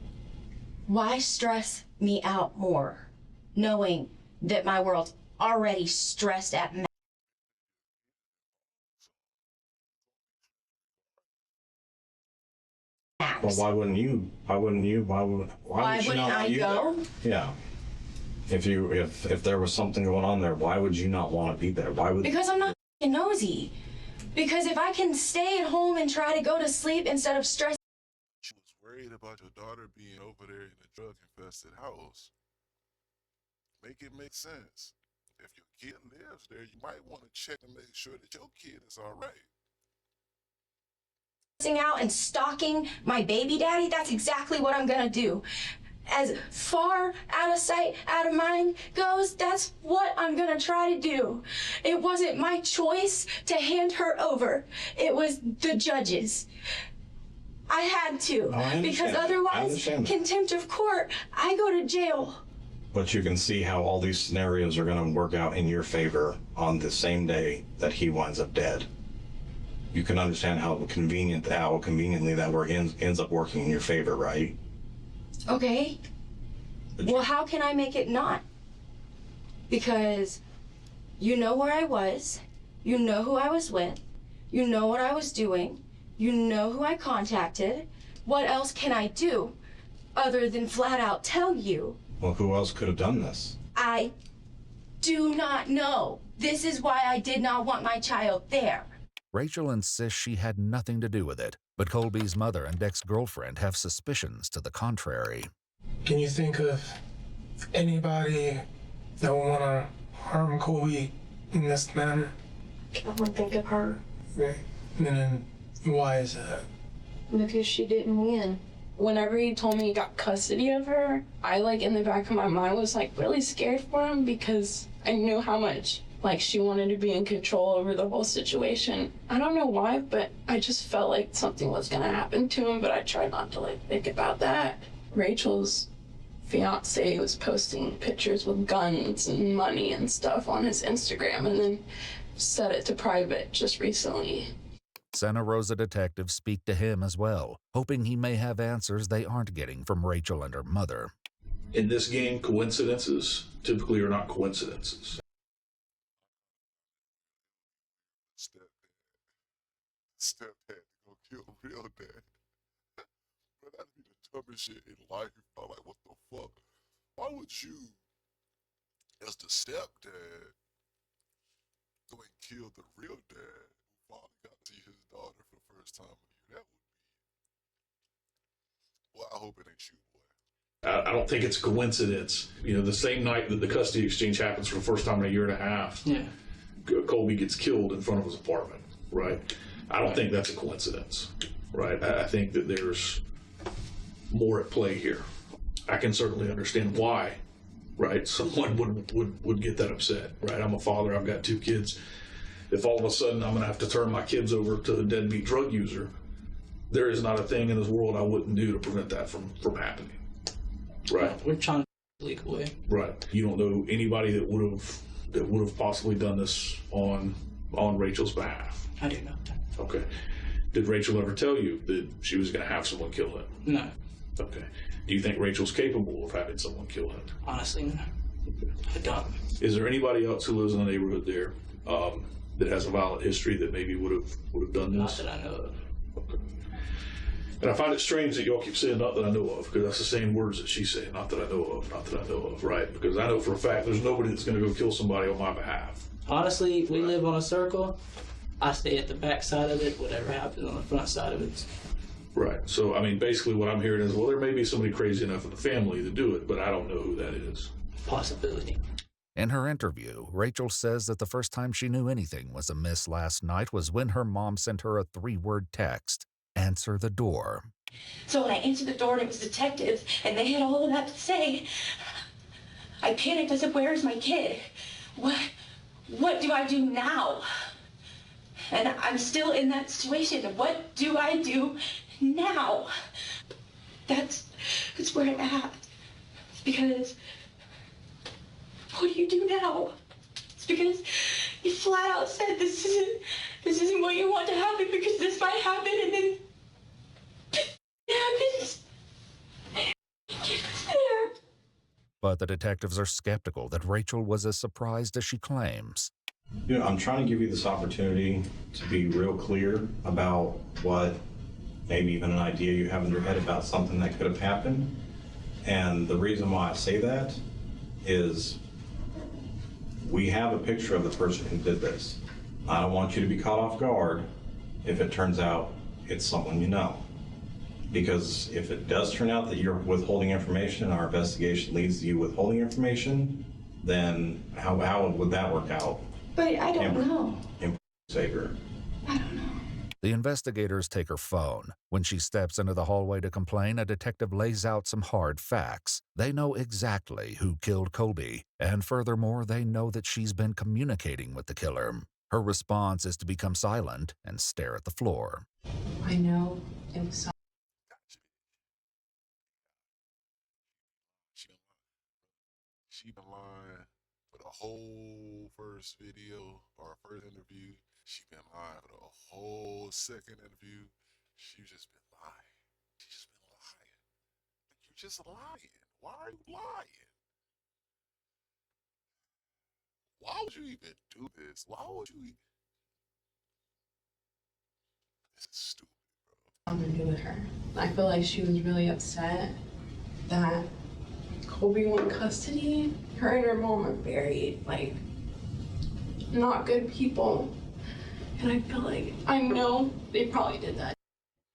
Why stress me out more, knowing that my world's already stressed at max? Well, why wouldn't you? Why wouldn't I go? Yeah. If there was something going on there, why would you not want to be there? Because I'm not nosy. Because if I can stay at home and try to go to sleep instead of stressing. She was worried about your daughter being over there in a drug-infested house. Make it make sense. If your kid lives there, you might want to check and make sure that your kid is all right. Out and stalking my baby daddy, that's exactly what I'm gonna do. As far out of sight, out of mind goes, that's what I'm gonna try to do. It wasn't my choice to hand her over. It was the judge's. I had to, because otherwise, contempt of court, I go to jail. But you can see how all these scenarios are going to work out in your favor on the same day that he winds up dead. You can understand how conveniently that ends up working in your favor, right? Okay. Well, how can I make it not? Because you know where I was, you know who I was with, you know what I was doing, you know who I contacted. What else can I do other than flat out tell you? Well, who else could have done this? I do not know. This is why I did not want my child there. Rachel insists she had nothing to do with it, but Colby's mother and ex-girlfriend have suspicions to the contrary. Can you think of anybody that would want to harm Colby in this manner? I would think of her. Okay. And then why is that? Because she didn't win. whenever he told me he got custody of her, I, like, in the back of my mind was, like, really scared for him because I knew how much, like, she wanted to be in control over the whole situation. I don't know why, but I just felt like something was gonna happen to him, but I tried not to, like, think about that. Rachael's fiance was posting pictures with guns and money and stuff on his Instagram and then set it to private just recently. Santa Rosa detectives speak to him as well, hoping he may have answers they aren't getting from Rachael and her mother. In this game, coincidences typically are not coincidences. Stepdad to go kill real dad. But that'd be the dumbest shit in life. I'm like, what the fuck? Why would you, as the stepdad, go and kill the real dad who finally got to see his daughter for the first time in a year? That would be. Well, I hope it ain't you, boy. I don't think it's a coincidence. You know, the same night that the custody exchange happens for the first time in a year and a half, Colby gets killed in front of his apartment, right? I don't think that's a coincidence, right? I think that there's more at play here. I can certainly understand why, right, someone would get that upset, right? I'm a father, I've got 2 kids. If all of a sudden I'm gonna have to turn my kids over to a deadbeat drug user, there is not a thing in this world I wouldn't do to prevent that from happening, right? We're trying to legal way. Right. You don't know anybody that would have possibly done this on Rachel's behalf. I do not. Okay. Did Rachael ever tell you that she was going to have someone kill him? No. Okay. Do you think Rachel's capable of having someone kill him? Honestly, no. I don't. Is there anybody else who lives in the neighborhood there that has a violent history that maybe would have done this? Not that I know of. Okay. And I find it strange that y'all keep saying "not that I know of," because that's the same words that she's saying. Not that I know of. Not that I know of. Right? Because I know for a fact there's nobody that's going to go kill somebody on my behalf. Honestly, we live on a circle. I stay at the back side of it. Whatever happens on the front side of it. Right. So, I mean, basically what I'm hearing is, well, there may be somebody crazy enough in the family to do it, but I don't know who that is. Possibility. In her interview, Rachael says that the first time she knew anything was amiss last night was when her mom sent her a 3-word text, "Answer the door." So when I answered the door and it was detectives and they had all of that to say, I panicked. I said, "Where is my kid? What do I do now?" And I'm still in that situation. What do I do now? That's where I'm at. It's because, what do you do now? It's because you flat out said this isn't what you want to happen because this might happen and then it happens. But the detectives are skeptical that Rachael was as surprised as she claims. You know, I'm trying to give you this opportunity to be real clear about what maybe even an idea you have in your head about something that could have happened. And the reason why I say that is we have a picture of the person who did this. I don't want you to be caught off guard if it turns out it's someone you know. Because if it does turn out that you're withholding information and our investigation leads to you withholding information, then how would that work out? But I don't know. Savior. The investigators take her phone. When she steps into the hallway to complain, a detective lays out some hard facts. They know exactly who killed Colby, and furthermore, they know that she's been communicating with the killer. Her response is to become silent and stare at the floor. I know it was She been lying for the whole first video or first interview. She been lying for the whole second interview. She just been lying. She just been lying. Like, you're just lying. Why are you lying? Why would you even do this? Why would you even... This is stupid, bro. nothing to do with her. I feel like she was really upset that Colby won custody. Her and her mom are very, like, not good people. And I feel like, I know they probably did that.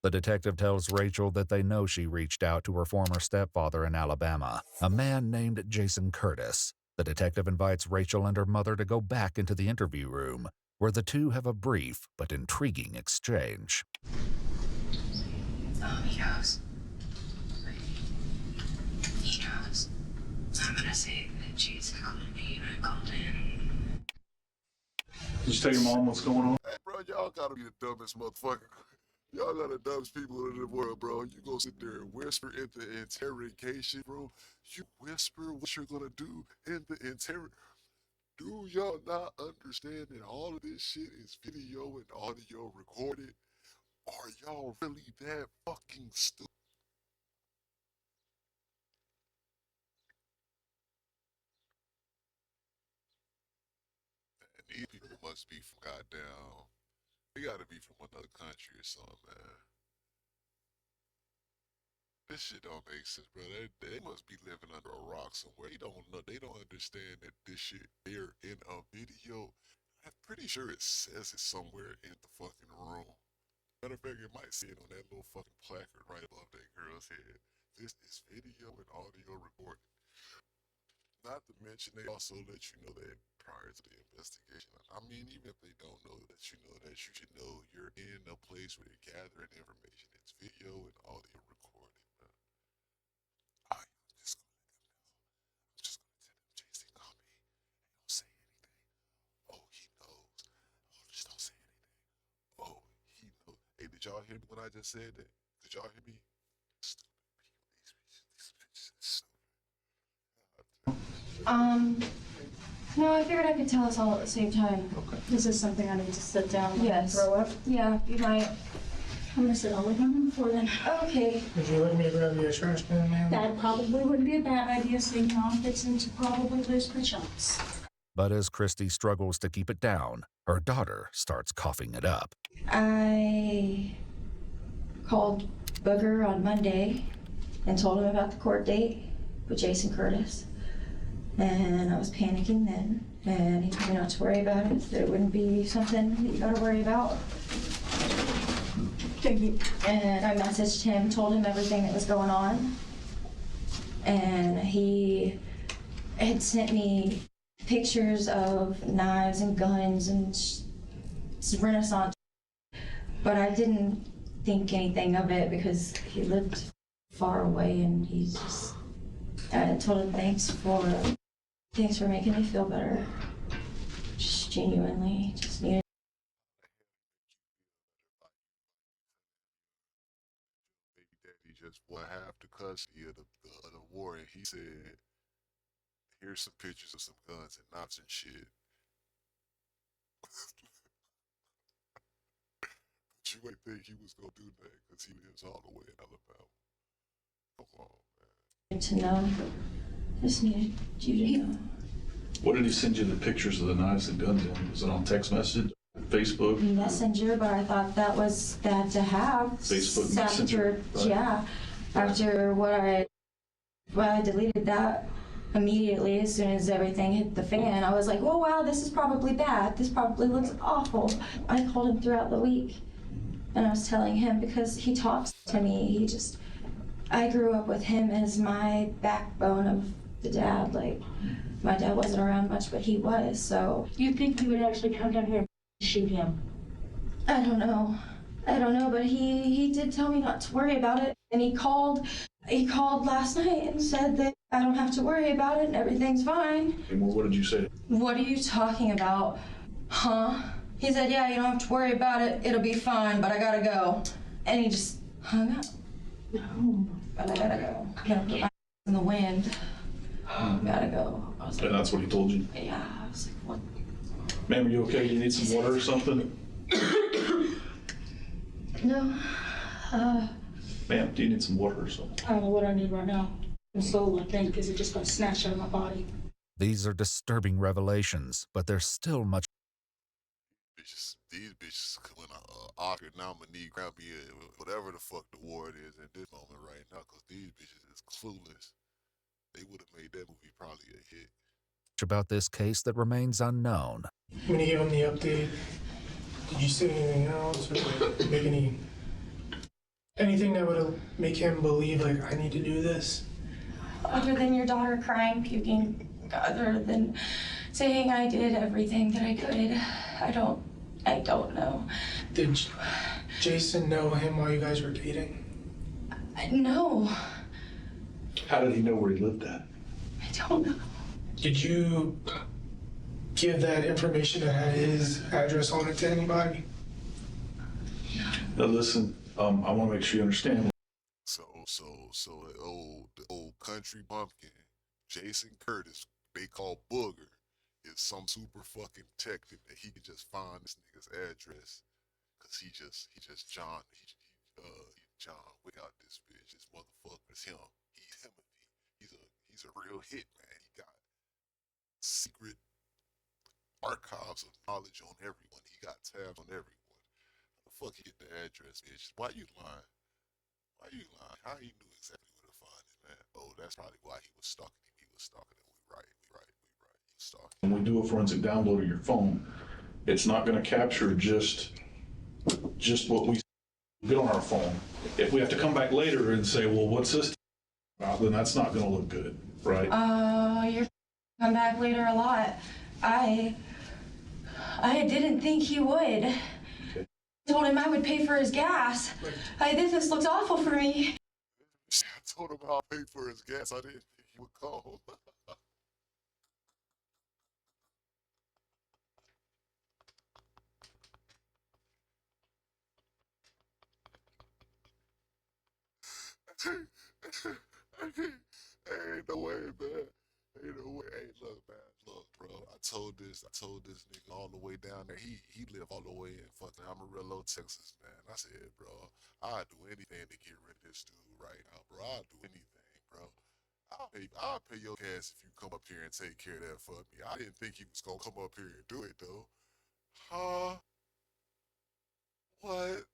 The detective tells Rachael that they know she reached out to her former stepfather in Alabama, a man named Jason Curtis. The detective invites Rachael and her mother to go back into the interview room, where the two have a brief but intriguing exchange. He goes, I'm gonna say that she's calling me when I called in. Did you tell your mom what's going on? Hey, bro, y'all gotta be the dumbest motherfucker. Y'all got the dumbest people in the world, bro. You go sit there and whisper in the interrogation, bro. You whisper what you're gonna do in the interrogation. Do y'all not understand that all of this shit is video and audio recorded? Are y'all really that fucking stupid? And these people must be from goddamn. They gotta be from another country or something, man. This shit don't make sense, bro. They must be living under a rock somewhere. They don't know. They don't understand that this shit they're in a video. I'm pretty sure it says it somewhere in the fucking room. Matter of fact, you might see it on that little fucking placard right above that girl's head. This is video and audio recorded. Not to mention, they also let you know that prior to the investigation. I mean, even if they don't know that, you should know you're in a place where you're gathering information. It's video and audio recorded. I'm just gonna let them know. I'm just gonna tell them Jason called me. Don't say anything. Oh, he knows. Oh, just don't say anything. Oh, he knows. Hey, did y'all hear me when I just said that? Did y'all hear me? Stupid people. These bitches is stupid. No, I figured I could tell us all at the same time. Okay. Is this something I need to sit down and throw up? Yeah, you might. I'm gonna sit all the way down on the floor then. Okay. Would you like me to grab you a trash can, ma'am? That probably wouldn't be a bad idea, seeing how it fits into probably loose chunks. But as Christy struggles to keep it down, her daughter starts coughing it up. I called Booger on Monday and told him about the court date with Jason Curtis. And I was panicking then, and he told me not to worry about it, that it wouldn't be something that you gotta worry about. Thank you. And I messaged him, told him everything that was going on. And he had sent me pictures of knives and guns and Renaissance. But I didn't think anything of it because he lived far away, and he's just, I told him thanks for making me feel better. Just genuinely, just needed. Baby daddy just won half the custody of the war, and he said, "Here's some pictures of some guns and knives and shit." But you ain't think he was gonna do that because he lives all the way in Alabama. Come on, man. To know, just needed you to know. What did he send you the pictures of the knives and guns in? Was it on text message, Facebook? Messenger, but I thought that was that to have. Facebook Messenger. After, yeah, after what I deleted that immediately as soon as everything hit the fan. I was like, oh wow, this is probably bad. This probably looks awful. I called him throughout the week, and I was telling him because he talks to me. I grew up with him as my backbone of the dad. Like, my dad wasn't around much, but he was, so. You think you would actually come down here and shoot him? I don't know, but he did tell me not to worry about it. And he called last night and said that I don't have to worry about it and everything's fine. And what did you say? What are you talking about? Huh? He said, yeah, you don't have to worry about it. It'll be fine, but I gotta go. And he just hung up. No. But I gotta go. I gotta put my in the wind. Gotta go. I was like, And that's what he told you? yeah, I was like, what? Ma'am, are you okay? You need some water or something? No. Ma'am, do you need some water or something? I don't know what I need right now. I'm soul, I think, because it just got snatched out of my body. These are disturbing revelations, but there's still much. These bitches win an Oscar nominee, Grammy, whatever the fuck the award is at this moment right now, because these bitches is clueless. They would have made that movie probably a hit. About this case that remains unknown. When you gave him the update, did you say anything else, or like, make anything that would make him believe, like, I need to do this? Other than your daughter crying, puking, other than saying I did everything that I could, I don't know. Did Jason know him while you guys were dating? No. How did he know where he lived at? I don't know. Did you give that information that had his address on it to anybody? Now listen, I want to make sure you understand. So the old country bumpkin, Jason Curtis, they call Booger, is some super fucking detective that he can just find this nigga's address, cause he just John Wick out this bitch. This motherfucker is him. He's Timothy. He's a real hit man. He got secret archives of knowledge on everyone. He got tabs on everyone. How the fuck he get the address, bitch? Why you lying? Why you lying? How he knew exactly where to find it, man? Oh, that's probably why he was stalking him. He was stalking him. We right. He was stalking. When we do a forensic download of your phone, it's not going to capture just what we get on our phone. If we have to come back later and say, well, what's this about, then that's not going to look good, right? You're come back later a lot. I didn't think he would. Okay. I told him I would pay for his gas. This looks awful for me. I told him I'll pay for his gas. I didn't think he would call. Ain't no way, man. Ain't no way. Hey, look, man. Look, bro. I told this nigga all the way down there. He live all the way in fucking Amarillo, Texas, man. I said, bro, I'd do anything to get rid of this dude right now, bro. I'd do anything, bro. I'll pay your gas if you come up here and take care of that for me. I didn't think he was gonna come up here and do it though. Huh? What?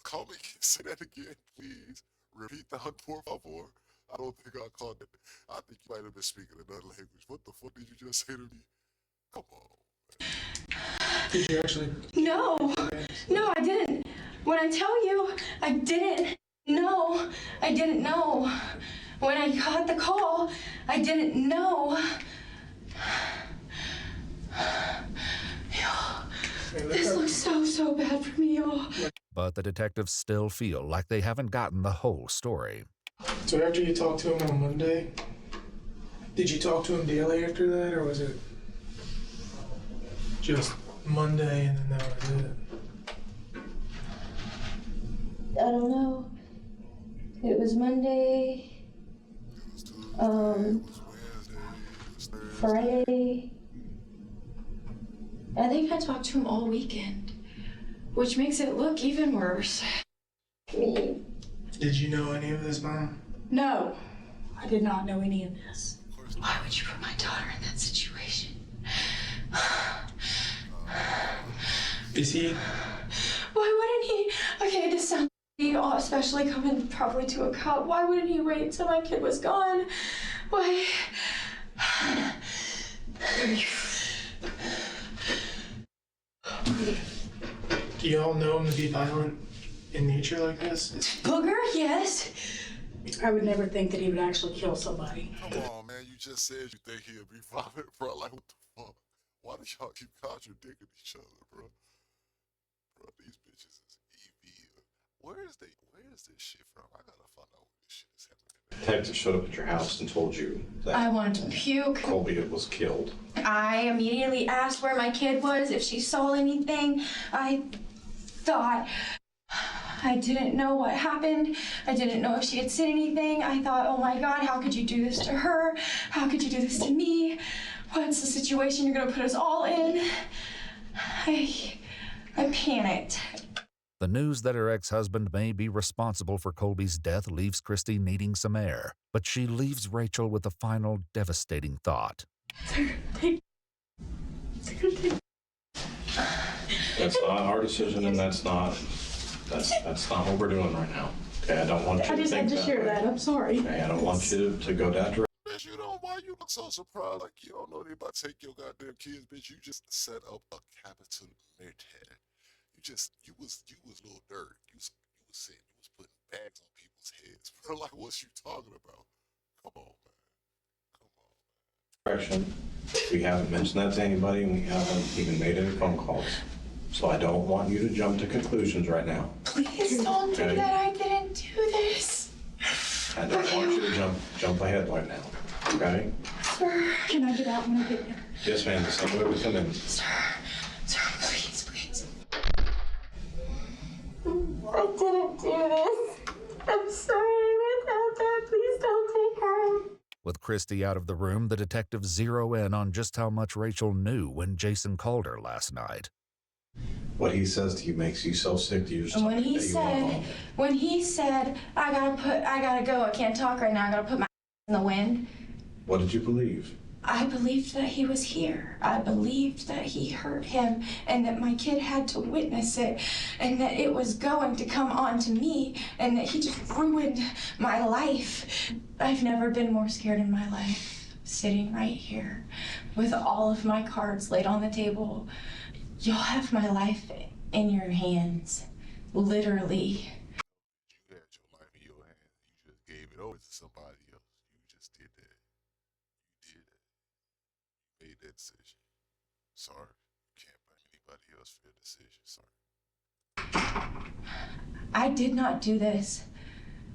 Call me. Say that again, please. Repeat that, por favor. I don't think I caught that. I think you might have been speaking another language. What the fuck did you just say to me? Come on. Did you actually? No, I didn't. When I tell you, I didn't know. I didn't know. When I got the call, I didn't know. This looks so bad for me, y'all. But the detectives still feel like they haven't gotten the whole story. So after you talked to him on Monday, did you talk to him daily after that, or was it just Monday and then that was it? I don't know. It was Monday. Friday. I think I talked to him all weekend, which makes it look even worse. Did you know any of this, Mom? No, I did not know any of this. Why would you put my daughter in that situation? Is he? Why wouldn't he? Okay, this sounds especially coming probably to a cop. Why wouldn't he wait till my kid was gone? Why? Do y'all know him to be violent in nature like this? Booger, yes. I would never think that he would actually kill somebody. Come on, man. You just said you think he'll be violent, bro. Like, what the fuck? Why do y'all keep contradicting each other, bro? Bro, these bitches is evil. Where is this shit from? I gotta find out where this shit is happening. Detective showed up at your house and told you that I wanted to puke. Colby was killed. I immediately asked where my kid was, if she saw anything. I thought, I didn't know what happened. I didn't know if she had seen anything. I thought, oh my God, how could you do this to her? How could you do this to me? What's the situation you're gonna put us all in? I panicked. The news that her ex-husband may be responsible for Colby's death leaves Christy needing some air, but she leaves Rachel with a final devastating thought. That's not our decision, and that's not what we're doing right now. Okay, I don't want you to think I just hear that. I'm sorry. Okay, I don't want you to go that direction. Bitch, you know why you look so surprised? Like you don't know they about to take your goddamn kids, bitch. You just set up a capital murder. You was little dirt. You was putting bags on people's heads, bro. Like what's you talking about? Come on, man. Direction. We haven't mentioned that to anybody, and we haven't even made any phone calls. So I don't want you to jump to conclusions right now. Please don't do that. I didn't do this. I don't want you to jump ahead right now, okay? Sir, can I get out when I get there? Yes, ma'am, the same way we come in. Sir, please, please. I didn't do this. I'm sorry without that. Please don't take her. With Christy out of the room, the detectives zero in on just how much Rachael knew when Jason called her last night. What he says to you makes you so sick to you. And when he said, I gotta go, I can't talk right now, I gotta put my in the wind. What did you believe? I believed that he was here. I believed that he hurt him and that my kid had to witness it and that it was going to come on to me and that he just ruined my life. I've never been more scared in my life. Sitting right here with all of my cards laid on the table. You'll have my life in your hands. Literally. You had your life in your hands. You just gave it over to somebody else. You just did that. You did that. You made that decision. Sorry. You can't blame anybody else for your decision. Sorry. I did not do this.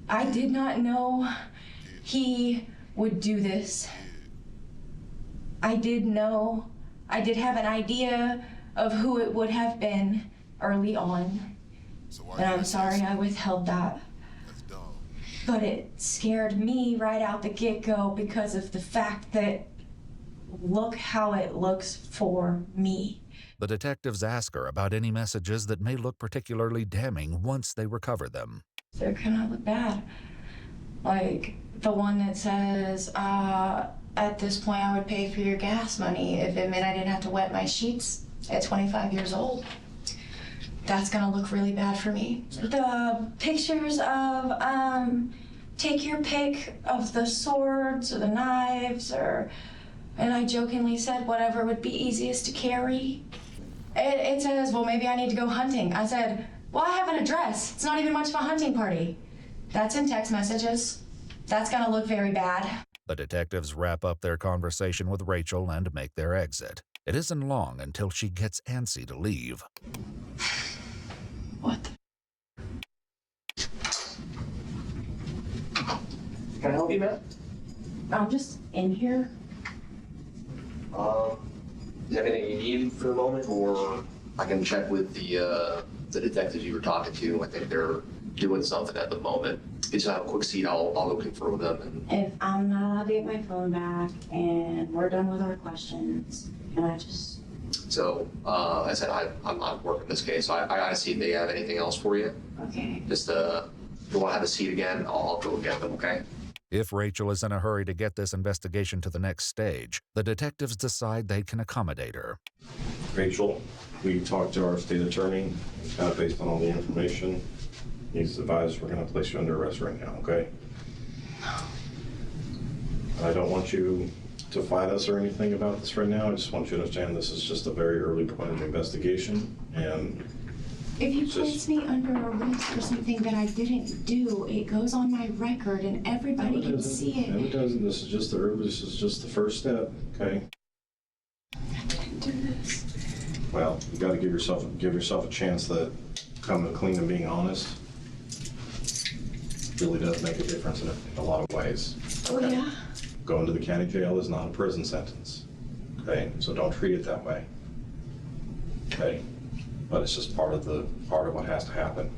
I did not know he would do this. I did know. I did have an idea of who it would have been early on. And I'm sorry I withheld that. That's dumb. But it scared me right out the get-go because of the fact that look how it looks for me. The detectives ask her about any messages that may look particularly damning once they recover them. They're gonna look bad. Like the one that says, at this point I would pay for your gas money if it meant I didn't have to wet my sheets at 25 years old. That's gonna look really bad for me. The pictures of, take your pick of the swords or the knives and I jokingly said whatever would be easiest to carry. It says, well, maybe I need to go hunting. I said, well, I have an address. It's not even much of a hunting party. That's in text messages. That's gonna look very bad. The detectives wrap up their conversation with Rachael and make their exit. It isn't long until she gets antsy to leave. What the? Can I help you, Matt? I'm just in here. Is there anything you need for the moment, or I can check with the detectives you were talking to. I think they're doing something at the moment. If you just have a quick seat, I'll go confirm with them. If I'm not allowed to get my phone back and we're done with our questions, can I just... So, I said I'm not working this case, so I gotta see if they have anything else for you. Okay. Just, if you wanna have a seat again, I'll go get them, okay? If Rachael is in a hurry to get this investigation to the next stage, the detectives decide they can accommodate her. Rachael, we talked to our state attorney, kind of based on all the information. He's advised we're going to place you under arrest right now, okay? I don't want you to fight us or anything about this right now. I just want you to understand this is just a very early point of the investigation, and if you place me under arrest for something that I didn't do, it goes on my record and everybody can see it. No, it doesn't. This is just the first step, okay? I didn't do this. Well, you got to give yourself a chance that coming clean and being honest really does make a difference in a lot of ways. Oh, yeah? Going to the county jail is not a prison sentence, okay? So don't treat it that way, okay? But it's just part of what has to happen.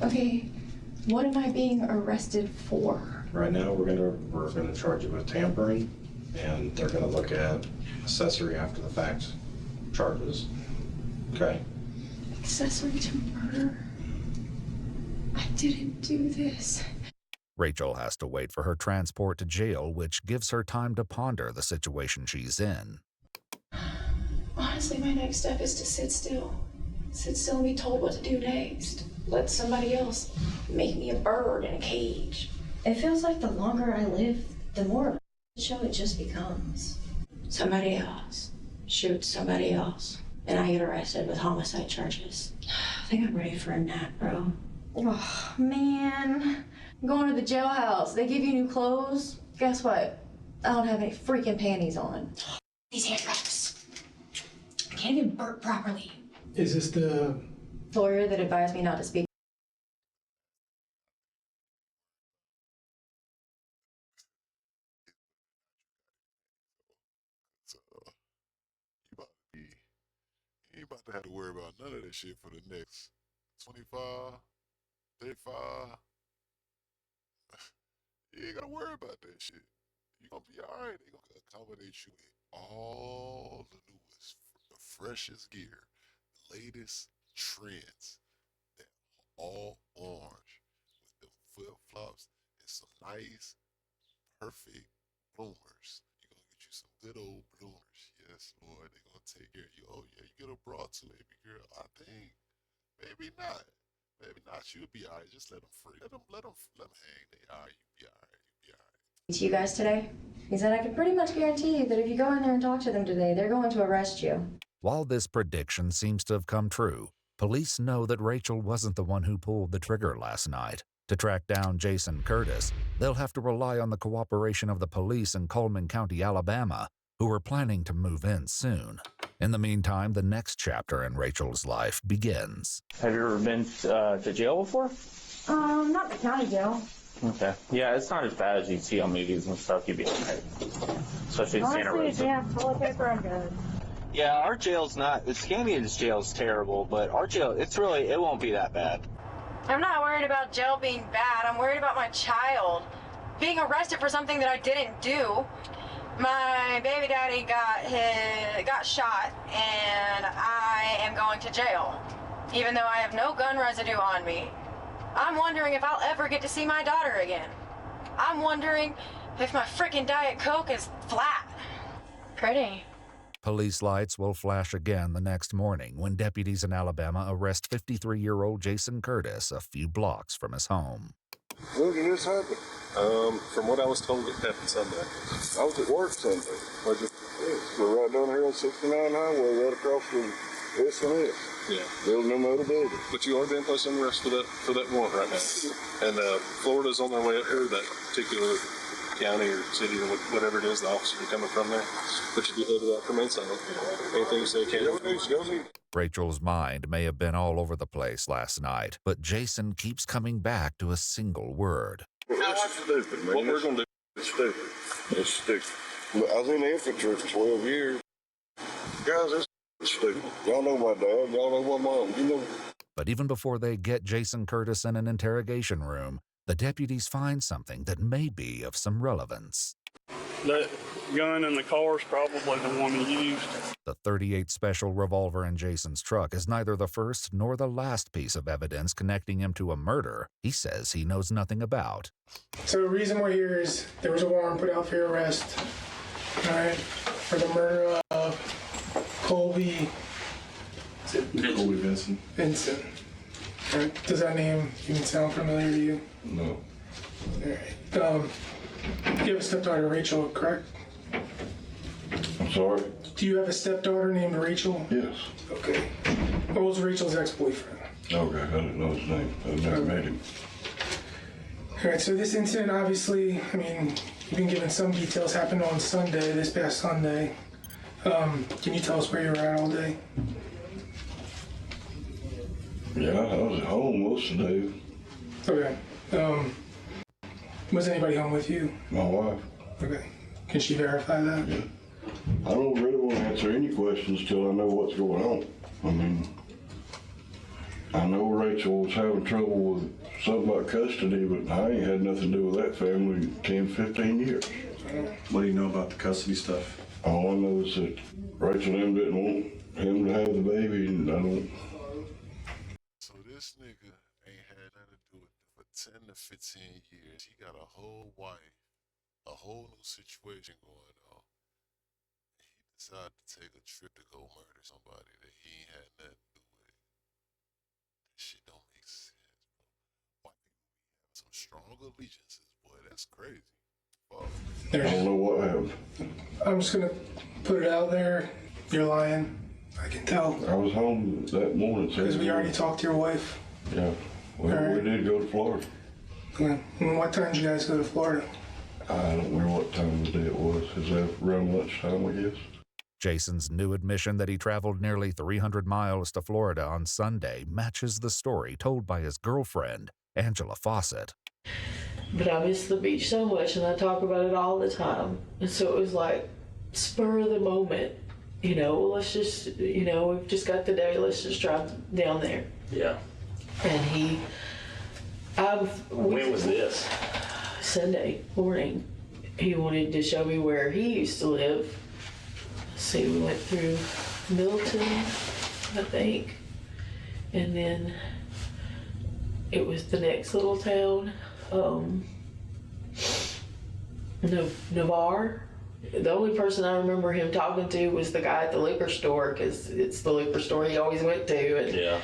Okay, what am I being arrested for? Right now, we're gonna charge you with tampering, and they're gonna look at accessory after the fact charges, okay? Accessory to murder? I didn't do this. Rachael has to wait for her transport to jail, which gives her time to ponder the situation she's in. Honestly, my next step is to sit still. Sit still and be told what to do next. Let somebody else make me a bird in a cage. It feels like the longer I live, the more of a show it just becomes. Somebody else shoots somebody else, and I get arrested with homicide charges. I think I'm ready for a nap, bro. Oh, man. I'm going to the jailhouse. They give you new clothes. Guess what? I don't have any freaking panties on. These handcuffs. I can't even burp properly. Is this the lawyer that advised me not to speak have to worry about none of that shit for the next 25, 35. You ain't gotta worry about that shit. You gonna be alright. They gonna accommodate you in all the newest, the freshest gear, the latest trends. That all orange with the flip flops and some nice, perfect bloomers. You gonna get you some good old bloomers. Yes, Lord. They gonna take care of you. Oh yeah, you get a bra too, baby girl. I think maybe not. Maybe not. You'll be alright. Just let them free. Let them hang. They alright. You be alright. You be alright. To you guys today? He said I could pretty much guarantee you that if you go in there and talk to them today, they're going to arrest you. While this prediction seems to have come true, police know that Rachael wasn't the one who pulled the trigger last night. To track down Jason Curtis, they'll have to rely on the cooperation of the police in Coleman County, Alabama, who are planning to move in soon. In the meantime, the next chapter in Rachael's life begins. Have you ever been to jail before? Not the county jail. Okay. Yeah, it's not as bad as you see on movies and stuff. You'd be okay. Especially in Santa Rosa. Yeah, toilet paper, I'm good. Yeah, our jail's not. The Scandinavian jail's terrible, but our jail, it won't be that bad. I'm not worried about jail being bad. I'm worried about my child being arrested for something that I didn't do. My baby daddy got shot, and I am going to jail, even though I have no gun residue on me. I'm wondering if I'll ever get to see my daughter again. I'm wondering if my frickin' Diet Coke is flat. Pretty. Police lights will flash again the next morning when deputies in Alabama arrest 53-year-old Jason Curtis a few blocks from his home. When did this happen? From what I was told, it happened Sunday. I was at work Sunday. We're right down here on 69 Highway, right across from S&S. Yeah. Building them other building. But you are being placed under arrest for that warrant right now. And Florida's on their way up here, that particular county or city or whatever it is, the officers are coming from there. But you be headed out from inside. Anything you say can't. Rachael's mind may have been all over the place last night, but Jason keeps coming back to a single word. It's stupid, man. What we're going to do is stupid. It's stupid. I was in the infantry for 12 years. Guys, it's stupid. Y'all know my dad. Y'all know my mom. You know. But even before they get Jason Curtis in an interrogation room, the deputies find something that may be of some relevance. That gun in the car is probably the one he used. The .38 special revolver in Jason's truck is neither the first nor the last piece of evidence connecting him to a murder he says he knows nothing about. So the reason we're here is there was a warrant put out for your arrest, all right, for the murder of Colby. Colby Vinson. Vinson. All right. Does that name even sound familiar to you? No. All right. You have a stepdaughter, Rachael, correct? I'm sorry? Do you have a stepdaughter named Rachael? Yes. Okay. What was Rachel's ex-boyfriend? Okay, I didn't know his name. I never met him. All right, so this incident, obviously, I mean, you've been given some details, happened on Sunday, this past Sunday. Can you tell us where you were at all day? Yeah, I was at home most of the day. Okay. Was anybody home with you? My wife. Okay. Can she verify that? Yeah. I don't really want to answer any questions till I know what's going on. I mean, I know Rachael was having trouble with something about custody, but I ain't had nothing to do with that family in 10, 15 years. What do you know about the custody stuff? All I know is that Rachael and him didn't want him to have the baby, and I don't. So this nigga ain't had nothing to do with it for 10 to 15 years. He got a whole wife, a whole new situation going on. He decided to take a trip to go murder somebody that he ain't had nothing to do with. That shit don't make sense, bro. White people have some strong allegiances, boy. That's crazy. Fuck. I don't know what happened. I'm just gonna put it out there. You're lying. I can tell. I was home that morning. Because we already talked to your wife. Yeah. We did go to Florida. Okay. And what time did you guys go to Florida? I don't remember what time of the day it was. Is that around lunchtime, I guess? Jason's new admission that he traveled nearly 300 miles to Florida on Sunday matches the story told by his girlfriend, Angela Fawcett. But I miss the beach so much, and I talk about it all the time. And so it was like spur of the moment. well, let's just, we've just got the day, let's just drive down there. Yeah. And when was this? Sunday morning. He wanted to show me where he used to live. Let's see, we went through Milton, I think. And then it was the next little town, Navarre. The only person I remember him talking to was the guy at the liquor store, because it's the liquor store he always went to. And,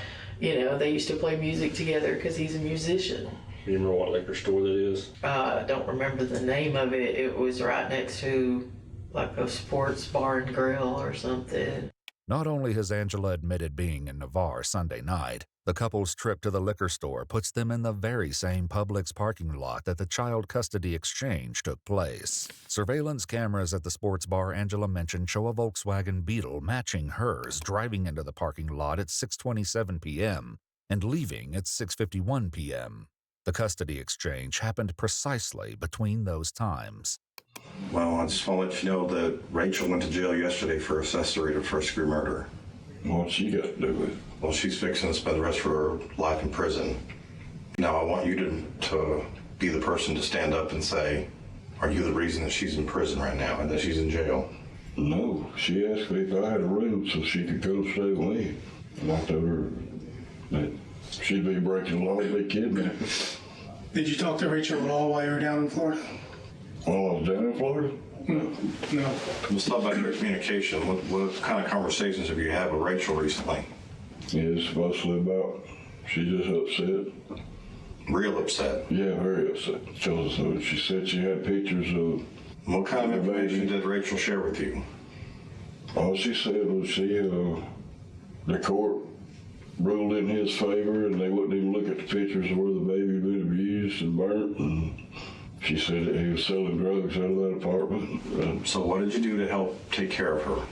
they used to play music together because he's a musician. You remember what liquor store that is? I don't remember the name of it. It was right next to like a sports bar and grill or something. Not only has Angela admitted being in Navarre Sunday night, the couple's trip to the liquor store puts them in the very same Publix parking lot that the child custody exchange took place. Surveillance cameras at the sports bar Angela mentioned show a Volkswagen Beetle matching hers driving into the parking lot at 6:27 p.m. and leaving at 6:51 p.m. The custody exchange happened precisely between those times. Well, I just want to let you know that Rachel went to jail yesterday for accessory to first-degree murder. What's she got to do with it? Well, she's fixing to spend the rest of her life in prison. Now, I want you to be the person to stand up and say, are you the reason that she's in prison right now and that she's in jail? No, she asked me if I had a room so she could come stay with me. And I told her that she'd be breaking the law and be kidnapped. Did you talk to Rachel at all while you were down in Florida? While I was down in Florida? No. Let's talk about your communication. What kind of conversations have you had with Rachel recently? It's mostly about, she's just upset. Real upset? Yeah, very upset. She said she had pictures of... What kind of information did Rachel share with you? All she said was the court ruled in his favor and they wouldn't even look at the pictures of where the baby had been abused and burnt. And she said that he was selling drugs out of that apartment. So what did you do to help take care of her?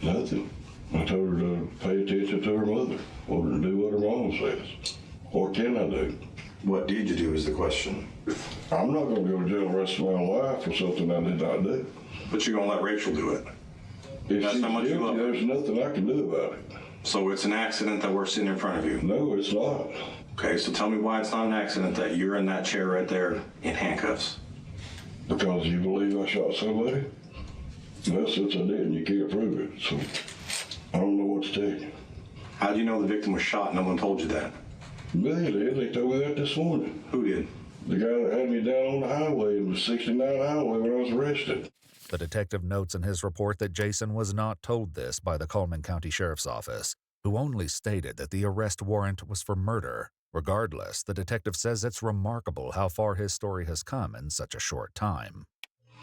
Nothing. I told her to pay attention to her mother, or to do what her mom says. What can I do? What did you do is the question. I'm not going to go to jail the rest of my life for something I did not do. But you're going to let Rachel do it? If That's she's how much you love her. There's nothing I can do about it. So it's an accident that we're sitting in front of you? No, it's not. Okay, so tell me why it's not an accident that you're in that chair right there in handcuffs. Because you believe I shot somebody? Well, since I didn't, you can't prove it, so I don't know what to tell you. How do you know the victim was shot and no one told you that? They did. They told me that this morning. Who did? The guy that had me down on the highway. It was 69 highway when I was arrested. The detective notes in his report that Jason was not told this by the Coleman County Sheriff's Office, who only stated that the arrest warrant was for murder. Regardless, the detective says it's remarkable how far his story has come in such a short time.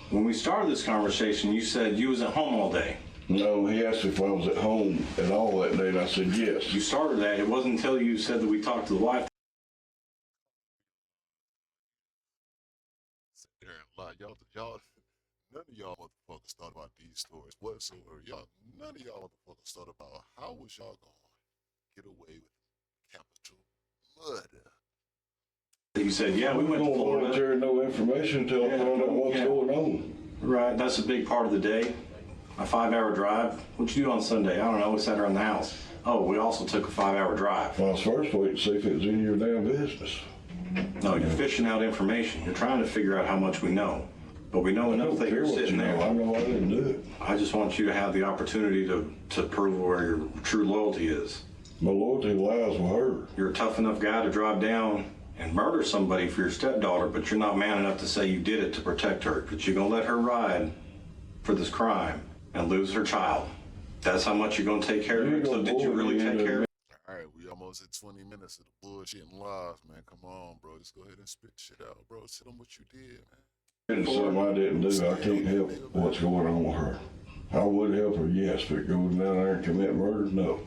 When we started this conversation, you said you was at home all day. No, he asked if I was at home at all that day, and I said yes. You started that. It wasn't until you said that we talked to the wife. Sit there and lie. Y'all, none of y'all motherfuckers thought about these stories whatsoever. None of y'all motherfuckers thought about how was y'all gonna get away with capital murder. You said, yeah, we went to Florida. I don't want no information until I found out what's going on. Right, that's a big part of the day. A 5-hour drive. What'd you do on Sunday? I don't know. We sat around the house. Oh, we also took a 5-hour drive. Well, I was first waiting to see if it was in your damn business. No, you're fishing out information. You're trying to figure out how much we know. But we know enough that you're sitting there. I know I didn't do it. I just want you to have the opportunity to prove where your true loyalty is. My loyalty lies with her. You're a tough enough guy to drive down and murder somebody for your stepdaughter, but you're not man enough to say you did it to protect her. But you're going to let her ride for this crime and lose her child. That's how much you're going to take care of her. So did you really take care of her? All right, we almost at 20 minutes of the bullshit and lies, man. Come on, bro. Just go ahead and spit shit out, bro. Tell them what you did, man. It's something I didn't do. I can't help what's going on with her. I would help her, yes, but going down there and commit murder, no.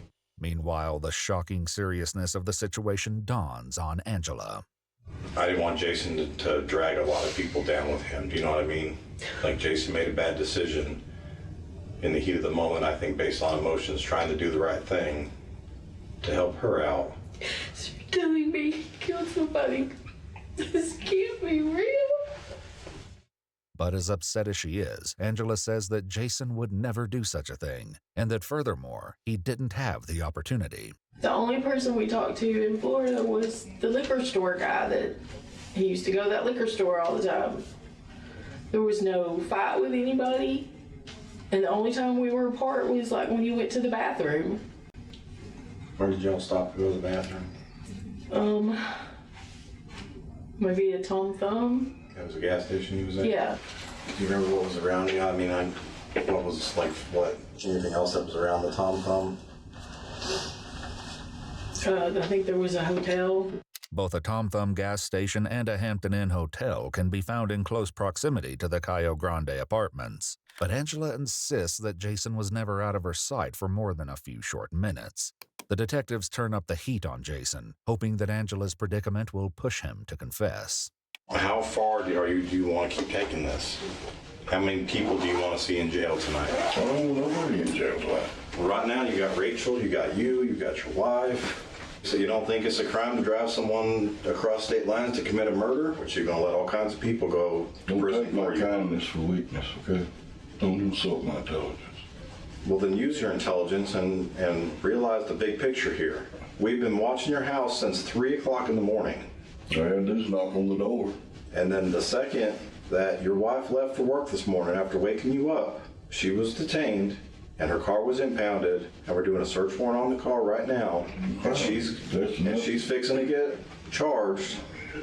Meanwhile, the shocking seriousness of the situation dawns on Angela. I didn't want Jason to drag a lot of people down with him. Do you know what I mean? Like, Jason made a bad decision in the heat of the moment, I think, based on emotions, trying to do the right thing to help her out. So you're telling me he killed somebody? This can't be real. But as upset as she is, Angela says that Jason would never do such a thing, and that furthermore, he didn't have the opportunity. The only person we talked to in Florida was the liquor store guy that he used to go to that liquor store all the time. There was no fight with anybody, and the only time we were apart was like when he went to the bathroom. Where did y'all stop to go to the bathroom? Maybe a Tom Thumb. It was a gas station he was at? Yeah. Do you remember what was around you? I mean, what was like, anything else that was around the Tom Thumb? I think there was a hotel. Both a Tom Thumb gas station and a Hampton Inn hotel can be found in close proximity to the Cayo Grande apartments. But Angela insists that Jason was never out of her sight for more than a few short minutes. The detectives turn up the heat on Jason, hoping that Angela's predicament will push him to confess. How far do you want to keep taking this? How many people do you want to see in jail tonight? I don't want nobody in jail tonight. Well, right now you got Rachel, you got you got your wife. So you don't think it's a crime to drive someone across state lines to commit a murder? Which you're going to let all kinds of people go to prison for you? Don't take my kindness for weakness, okay? Don't insult my intelligence. Well, then use your intelligence and realize the big picture here. We've been watching your house since 3 o'clock in the morning. I had this knock on the door. And then the second that your wife left for work this morning after waking you up, she was detained and her car was impounded, and we're doing a search warrant on the car right now, and she's fixing to get charged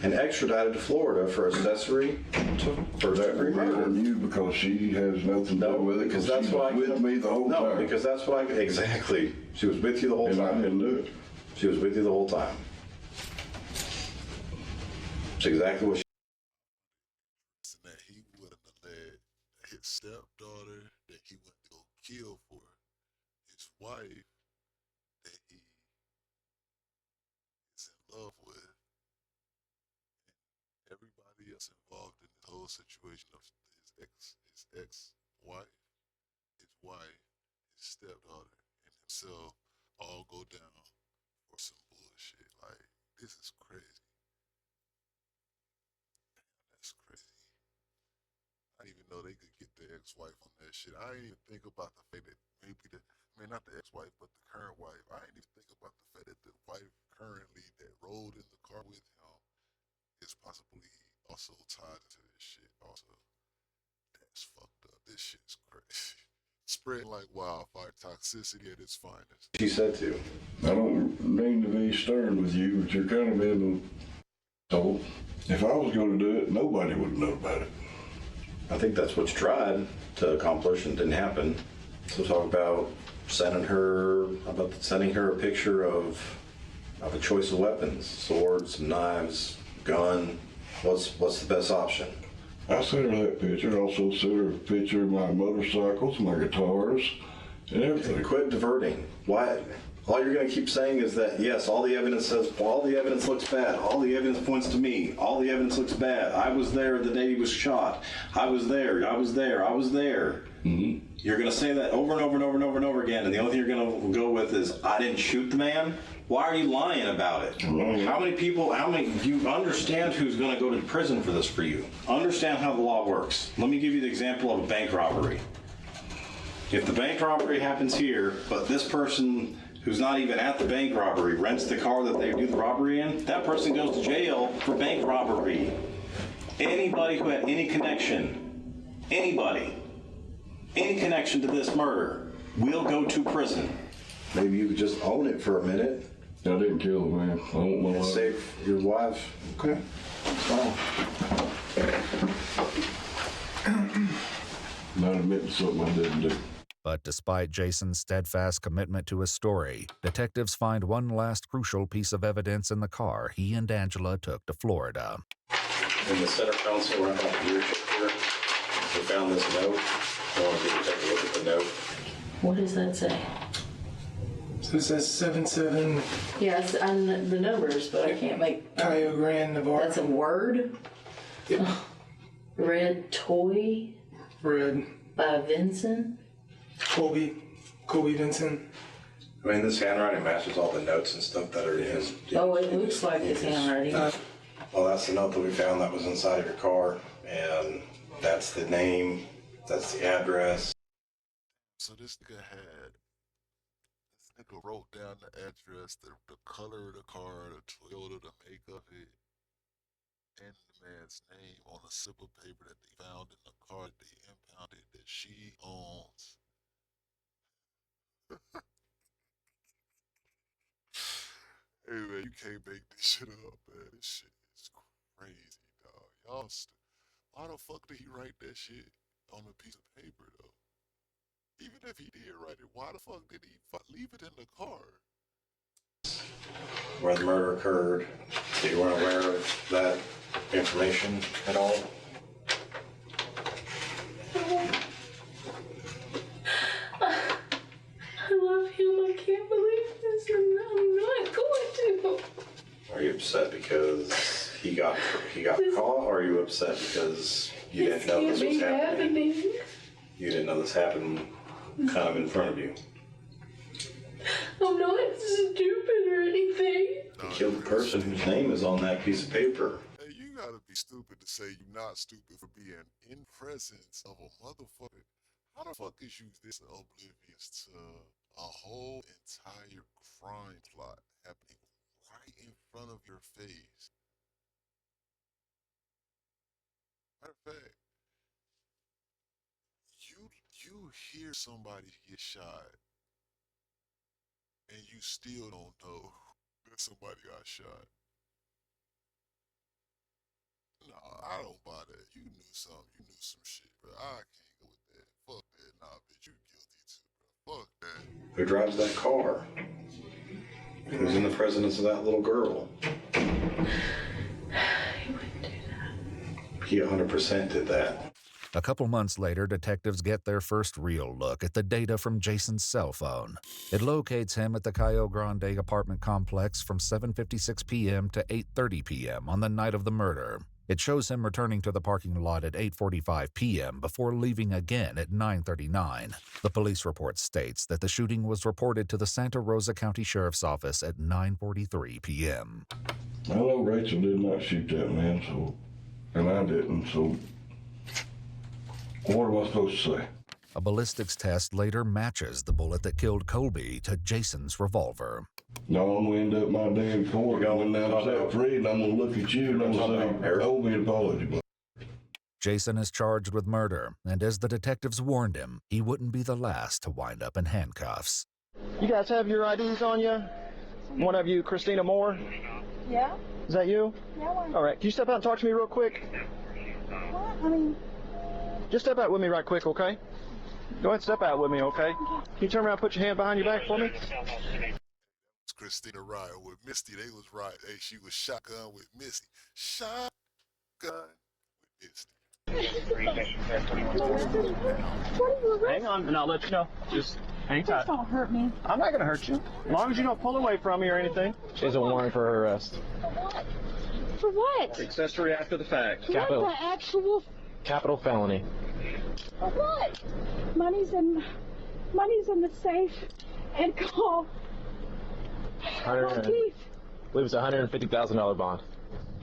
and extradited to Florida for accessory to first-degree murder. You because she has nothing to do with it. Because that's what I with me the whole time. No, because that's what I exactly. She was with you the whole time. And I didn't do it. She was with you the whole time. It's exactly what she. That he wouldn't have let his stepdaughter that he went to go kill for his wife that he is in love with, and everybody else involved in the whole situation of his ex-wife, his wife, his stepdaughter, and himself all go down for some bullshit. Like, this is crazy. That's crazy. I didn't even know they could get the ex-wife on that shit. I didn't even think about the fact that not the ex-wife, but the current wife. I didn't even think about the fact that the wife currently that rode in the car with him is possibly also tied into this shit also. That's fucked up. This shit's crazy. Spreading like wildfire, toxicity at its finest. She said to. I don't mean to be stern with you, but you're kind of being told. If I was going to do it, nobody would know about it. I think that's what you tried to accomplish and didn't happen. So talk about sending her a picture of a choice of weapons, swords, knives, gun. What's the best option? I sent her that picture. I also sent her a picture of my motorcycles, my guitars, and everything. Quit diverting. Why? All you're going to keep saying is that, yes, all the evidence says, all the evidence looks bad. All the evidence points to me. All the evidence looks bad. I was there the day he was shot. I was there. I was there. I was there. Mm-hmm. You're going to say that over and over and over and over and over again, and the only thing you're going to go with is, I didn't shoot the man? Why are you lying about it? Mm-hmm. Do you understand who's going to go to prison for this for you? Understand how the law works. Let me give you the example of a bank robbery. If the bank robbery happens here, but this person who's not even at the bank robbery rents the car that they do the robbery in, that person goes to jail for bank robbery. Anybody who had any connection to this murder will go to prison. Maybe you could just own it for a minute. I didn't kill the man. I want my and life. save your wife. Okay. Not admitting something I didn't do. But despite Jason's steadfast commitment to his story, detectives find one last crucial piece of evidence in the car he and Angela took to Florida. In the center console right off the rear shift here, we found this note. I want you to take a look at the note. What does that say? So it says 77 Yes, and the numbers, but I can't make. Cayo Grande, Navarro. That's a word? Yep. Red toy? Red. By Vinson? Colby Vinson. I mean, this handwriting matches all the notes and stuff that are in his. Oh, it looks like his handwriting. Well, that's the note that we found that was inside of your car, and That's the name. That's the address. So this nigga wrote down the address, the color of the car, the Toyota, the make of it, and the man's name on a slip of paper that they found in the car that they impounded that she owns. Hey man, you can't make this shit up, man. This shit is crazy, dog. Why the fuck did he write that shit on a piece of paper, though? Even if he did write it, why the fuck did he leave it in the car? Where the murder occurred. You weren't aware of that information at all? I love him. I can't believe this, and I'm not going to. Are you upset because he got caught, or are you upset because you didn't know this was happening? You didn't know this happened kind of in front of you. I'm not stupid or anything. You killed the person whose name is on that piece of paper. Hey, you gotta be stupid to say you're not stupid for being in presence of a motherfucker. How the fuck is you this oblivious to a whole entire crime plot happening right in front of your face? Matter of fact, you hear somebody get shot, and you still don't know that somebody got shot. Nah, I don't buy that. You knew something. You knew some shit, bro. I can't go with that. Fuck that. Nah, bitch, you guilty too, bro. Fuck that. Who drives that car? Who's in the presence of that little girl? He wouldn't do that. He 100% did that. A couple months later, detectives get their first real look at the data from Jason's cell phone. It locates him at the Cayo Grande apartment complex from 7:56 p.m. to 8:30 p.m. on the night of the murder. It shows him returning to the parking lot at 8:45 p.m. before leaving again at 9:39. The police report states that the shooting was reported to the Santa Rosa County Sheriff's Office at 9:43 p.m. I know Rachel did not shoot that man, and I didn't, so what am I supposed to say? A ballistics test later matches the bullet that killed Colby to Jason's revolver. No, I'm gonna end up my day in court going down South Reed, and I'm gonna look at you and I'm gonna say, owe me an apology, bud. Jason is charged with murder, and as the detectives warned him, he wouldn't be the last to wind up in handcuffs. You guys have your IDs on you? One of you, Christina Moore? Yeah? Is that you? Yeah, All right, can you step out and talk to me real quick? What? I mean, Just step out with me right quick, okay? Go ahead and step out with me, okay? Can you turn around and put your hand behind your back for me? It's Christina riding with Misty. They was riding. Hey, she was shotgun with Misty. Shotgun with Misty. Hang on, and I'll let you know. Just hang tight. please don't hurt me. I'm not going to hurt you. As long as you don't pull away from me or anything. She has a warrant for her arrest. For what? Accessory after the fact. What the actual? Capital felony. For what? Money's in the safe, and call. I believe it's a $150,000 bond.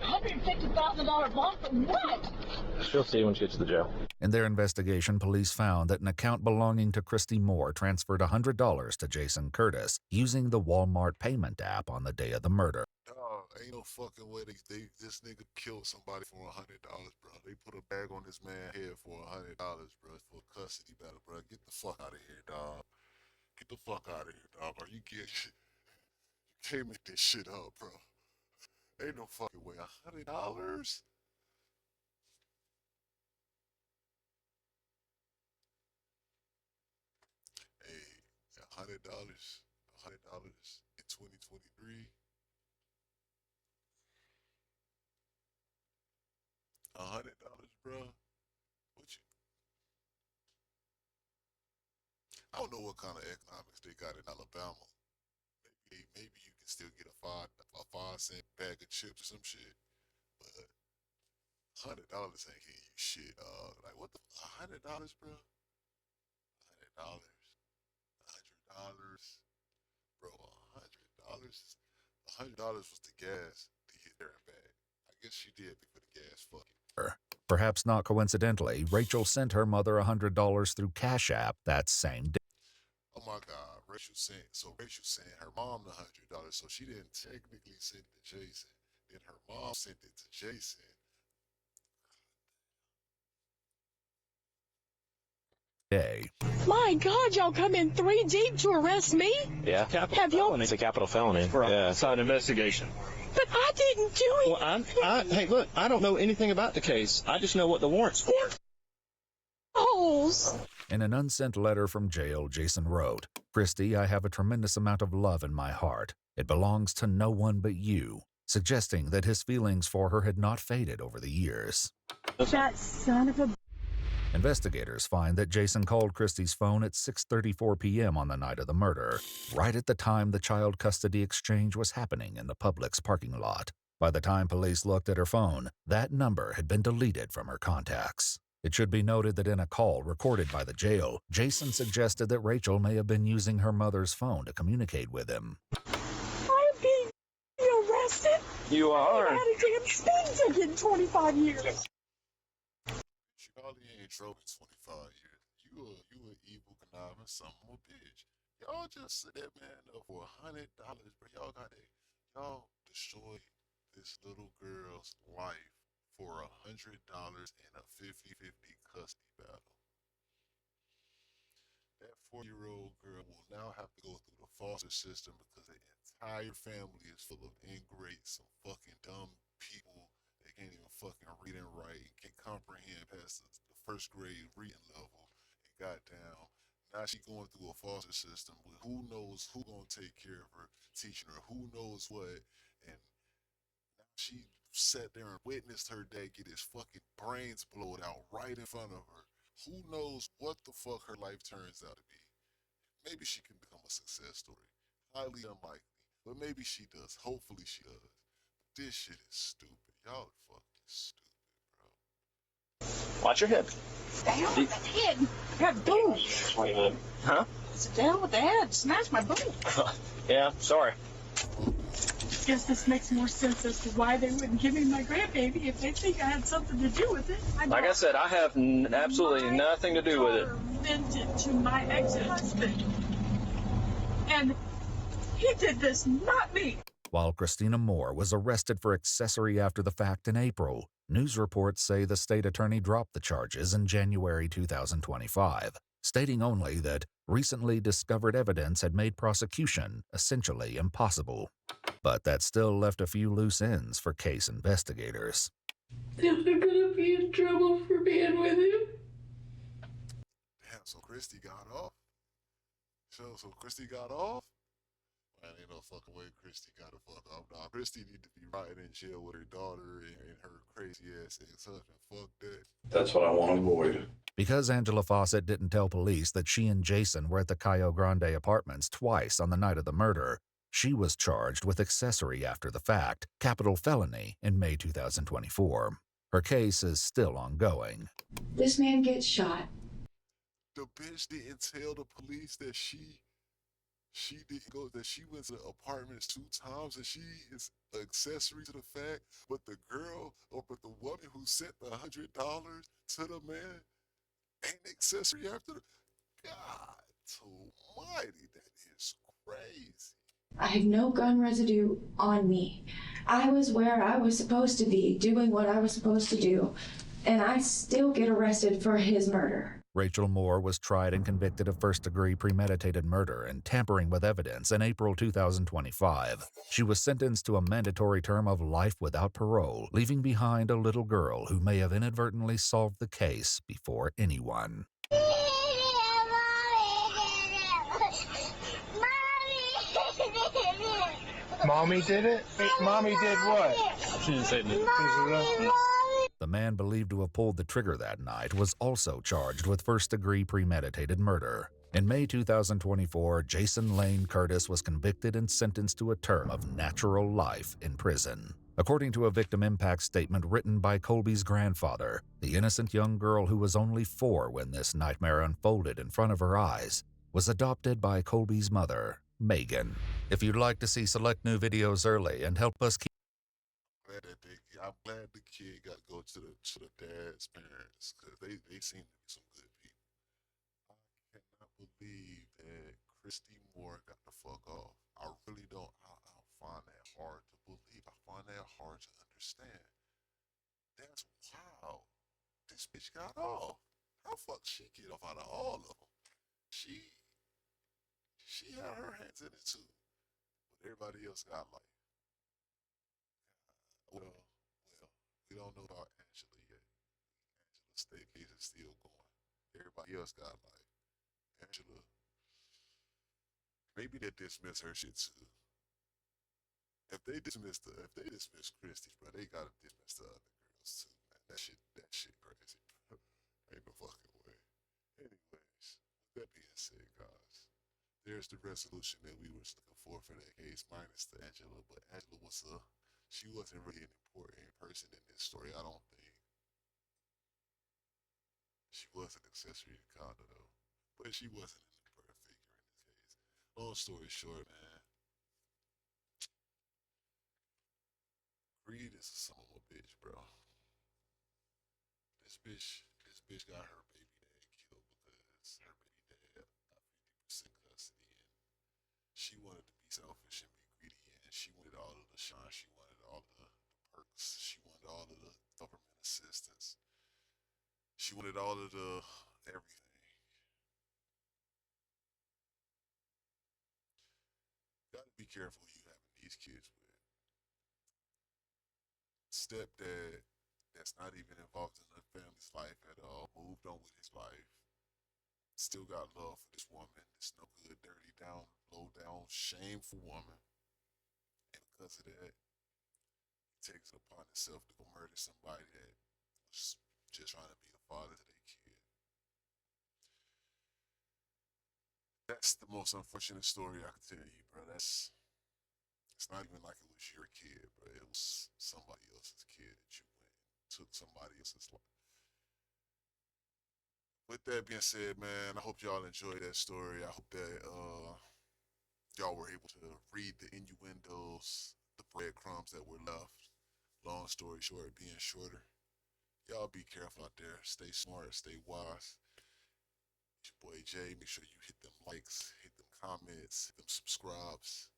$150,000 bond for what? She'll see when she gets to the jail. In their investigation, police found that an account belonging to Christy Moore transferred $100 to Jason Curtis using the Walmart payment app on the day of the murder. Dog, ain't no fucking way this nigga killed somebody for $100, bro. They put a bag on this man's head for $100, bro, for a custody battle, bro. Get the fuck out of here, dog. Get the fuck out of here, dog. Are you kidding? You can't make this shit up, bro. Ain't no fucking way. $100? Hey, $100 in 2023. $100, bro. What you? I don't know what kind of economics they got in Alabama. Maybe you can still get a 5-cent bag of chips or some shit, but $100 ain't getting you shit. Like what the $100, bro? $100, bro. $100 was the gas to get there and back. I guess she did pay for the gas. Fuck it. Perhaps not coincidentally, Rachael sent her mother $100 through Cash App that same day. Oh my God, Rachel sent her mom the $100, so she didn't technically send it to Jason. Then her mom sent it to Jason. My God, y'all come in 3 deep to arrest me? Yeah. Have y'all? It's a capital felony. Yeah. It's an investigation. But I didn't do it. Well, hey, look, I don't know anything about the case. I just know what the warrant's for. Holes. In an unsent letter from jail, Jason wrote, "Christy, I have a tremendous amount of love in my heart. It belongs to no one but you," suggesting that his feelings for her had not faded over the years. That son of a... Investigators find that Jason called Christy's phone at 6:34 p.m. on the night of the murder, right at the time the child custody exchange was happening in the Publix parking lot. By the time police looked at her phone, that number had been deleted from her contacts. It should be noted that in a call recorded by the jail, Jason suggested that Rachael may have been using her mother's phone to communicate with him. I am being arrested. You are. I had a damn speeding ticket in 25 years. Charlie ain't trouble in 25 years. You a evil, conniving son of a bitch. Y'all just sit that man up for $100, but y'all destroyed this little girl's life for $100 in a 50-50 custody battle. That 4-year-old girl will now have to go through the foster system because the entire family is full of ingrates, some fucking dumb people. They can't even fucking read and write, can't comprehend past the first grade reading level. And goddamn, now she going through a foster system with who knows who gonna take care of her, teaching her who knows what. And now she sat there and witnessed her dad get his fucking brains blown out right in front of her. Who knows what the fuck her life turns out to be. Maybe she can become a success story. Highly unlikely, but maybe she does. Hopefully she does. This shit is stupid. Y'all fucking stupid, bro. Watch your head. Down with the head. I got boobs. Huh? Sit down with the head. Smash my boobs. Yeah, sorry. Guess this makes more sense as to why they wouldn't give me my grandbaby if they think I had something to do with it. Like I said, I have absolutely nothing to do with it. Vented to my ex-husband. And he did this, not me. While Christina Moore was arrested for accessory after the fact in April, news reports say the state attorney dropped the charges in January 2025, stating only that recently discovered evidence had made prosecution essentially impossible. But that still left a few loose ends for case investigators. They're gonna be in trouble for being with him. Damn, so Christy got off? So Christy got off? Man, ain't no fucking way Christy got to fuck off. Nah, Christy need to be rotting in jail with her daughter and her crazy ass ex-husband. Fuck that. That's what I want to avoid. Because Angela Fawcett didn't tell police that she and Jason were at the Cayo Grande apartments twice on the night of the murder, she was charged with accessory after the fact, capital felony, in May 2024. Her case is still ongoing. This man gets shot. The bitch didn't tell the police that she didn't go, that she went to the apartments 2 times and she is accessory to the fact, but the woman who sent the $100 to the man ain't accessory after the... God almighty, that is crazy. I have no gun residue on me. I was where I was supposed to be, doing what I was supposed to do, and I still get arrested for his murder. Rachael Moore was tried and convicted of first-degree premeditated murder and tampering with evidence in April 2025. She was sentenced to a mandatory term of life without parole, leaving behind a little girl who may have inadvertently solved the case before anyone. Mommy did it? Mommy did what? She didn't say that. The man believed to have pulled the trigger that night was also charged with first-degree premeditated murder. In May 2024, Jason Lane Curtis was convicted and sentenced to a term of natural life in prison. According to a victim impact statement written by Colby's grandfather, the innocent young girl who was only 4 when this nightmare unfolded in front of her eyes was adopted by Colby's mother, Megan. If you'd like to see select new videos early and help us keep... I'm glad the kid got to go to the dad's parents because they seem to be some good people. I cannot believe that Christy Moore got the fuck off. I really don't. I find that hard to believe. I find that hard to understand. That's wow. This bitch got off. How fuck she get off out of all of them? She she had her hands in it too, but everybody else got life. Well, we don't know about Angela yet. Angela's state case is still going. Everybody else got life. Angela, maybe they dismiss her shit too. If they dismiss Christie's, bro, they gotta dismiss the other girls too, man. That shit crazy, bro. Ain't no fucking way. Anyways, with that being said, guys, there's the resolution that we were looking for that case, minus the Angela. But Angela she wasn't really an important person in this story. I don't think she was an accessory to Conda though, but she wasn't an important figure in this case. Long story short, man, Greed is a son of a bitch, bro. This bitch got her baby dad killed because her baby dad got 50% custody, and she wanted to be selfish and be greedy, and she wanted all of the shine, she wanted all of the perks, she wanted all of the government assistance, she wanted all of the everything. You gotta be careful who you having these kids with. Stepdad that's not even involved in the family's life at all, moved on with his life, still got love for this woman, this no good, dirty, down, low down, shameful woman. And because of that, he takes it upon himself to go murder somebody that was just trying to be the father to their kid. That's the most unfortunate story I can tell you, bro. It's not even like it was your kid, bro. It was somebody else's kid that you went and took somebody else's life. With that being said, man, I hope y'all enjoyed that story. I hope that y'all were able to read the innuendos, the breadcrumbs that were left. Long story short, being shorter. Y'all be careful out there. Stay smart, stay wise. It's your boy Jay. Make sure you hit them likes, hit them comments, hit them subscribes.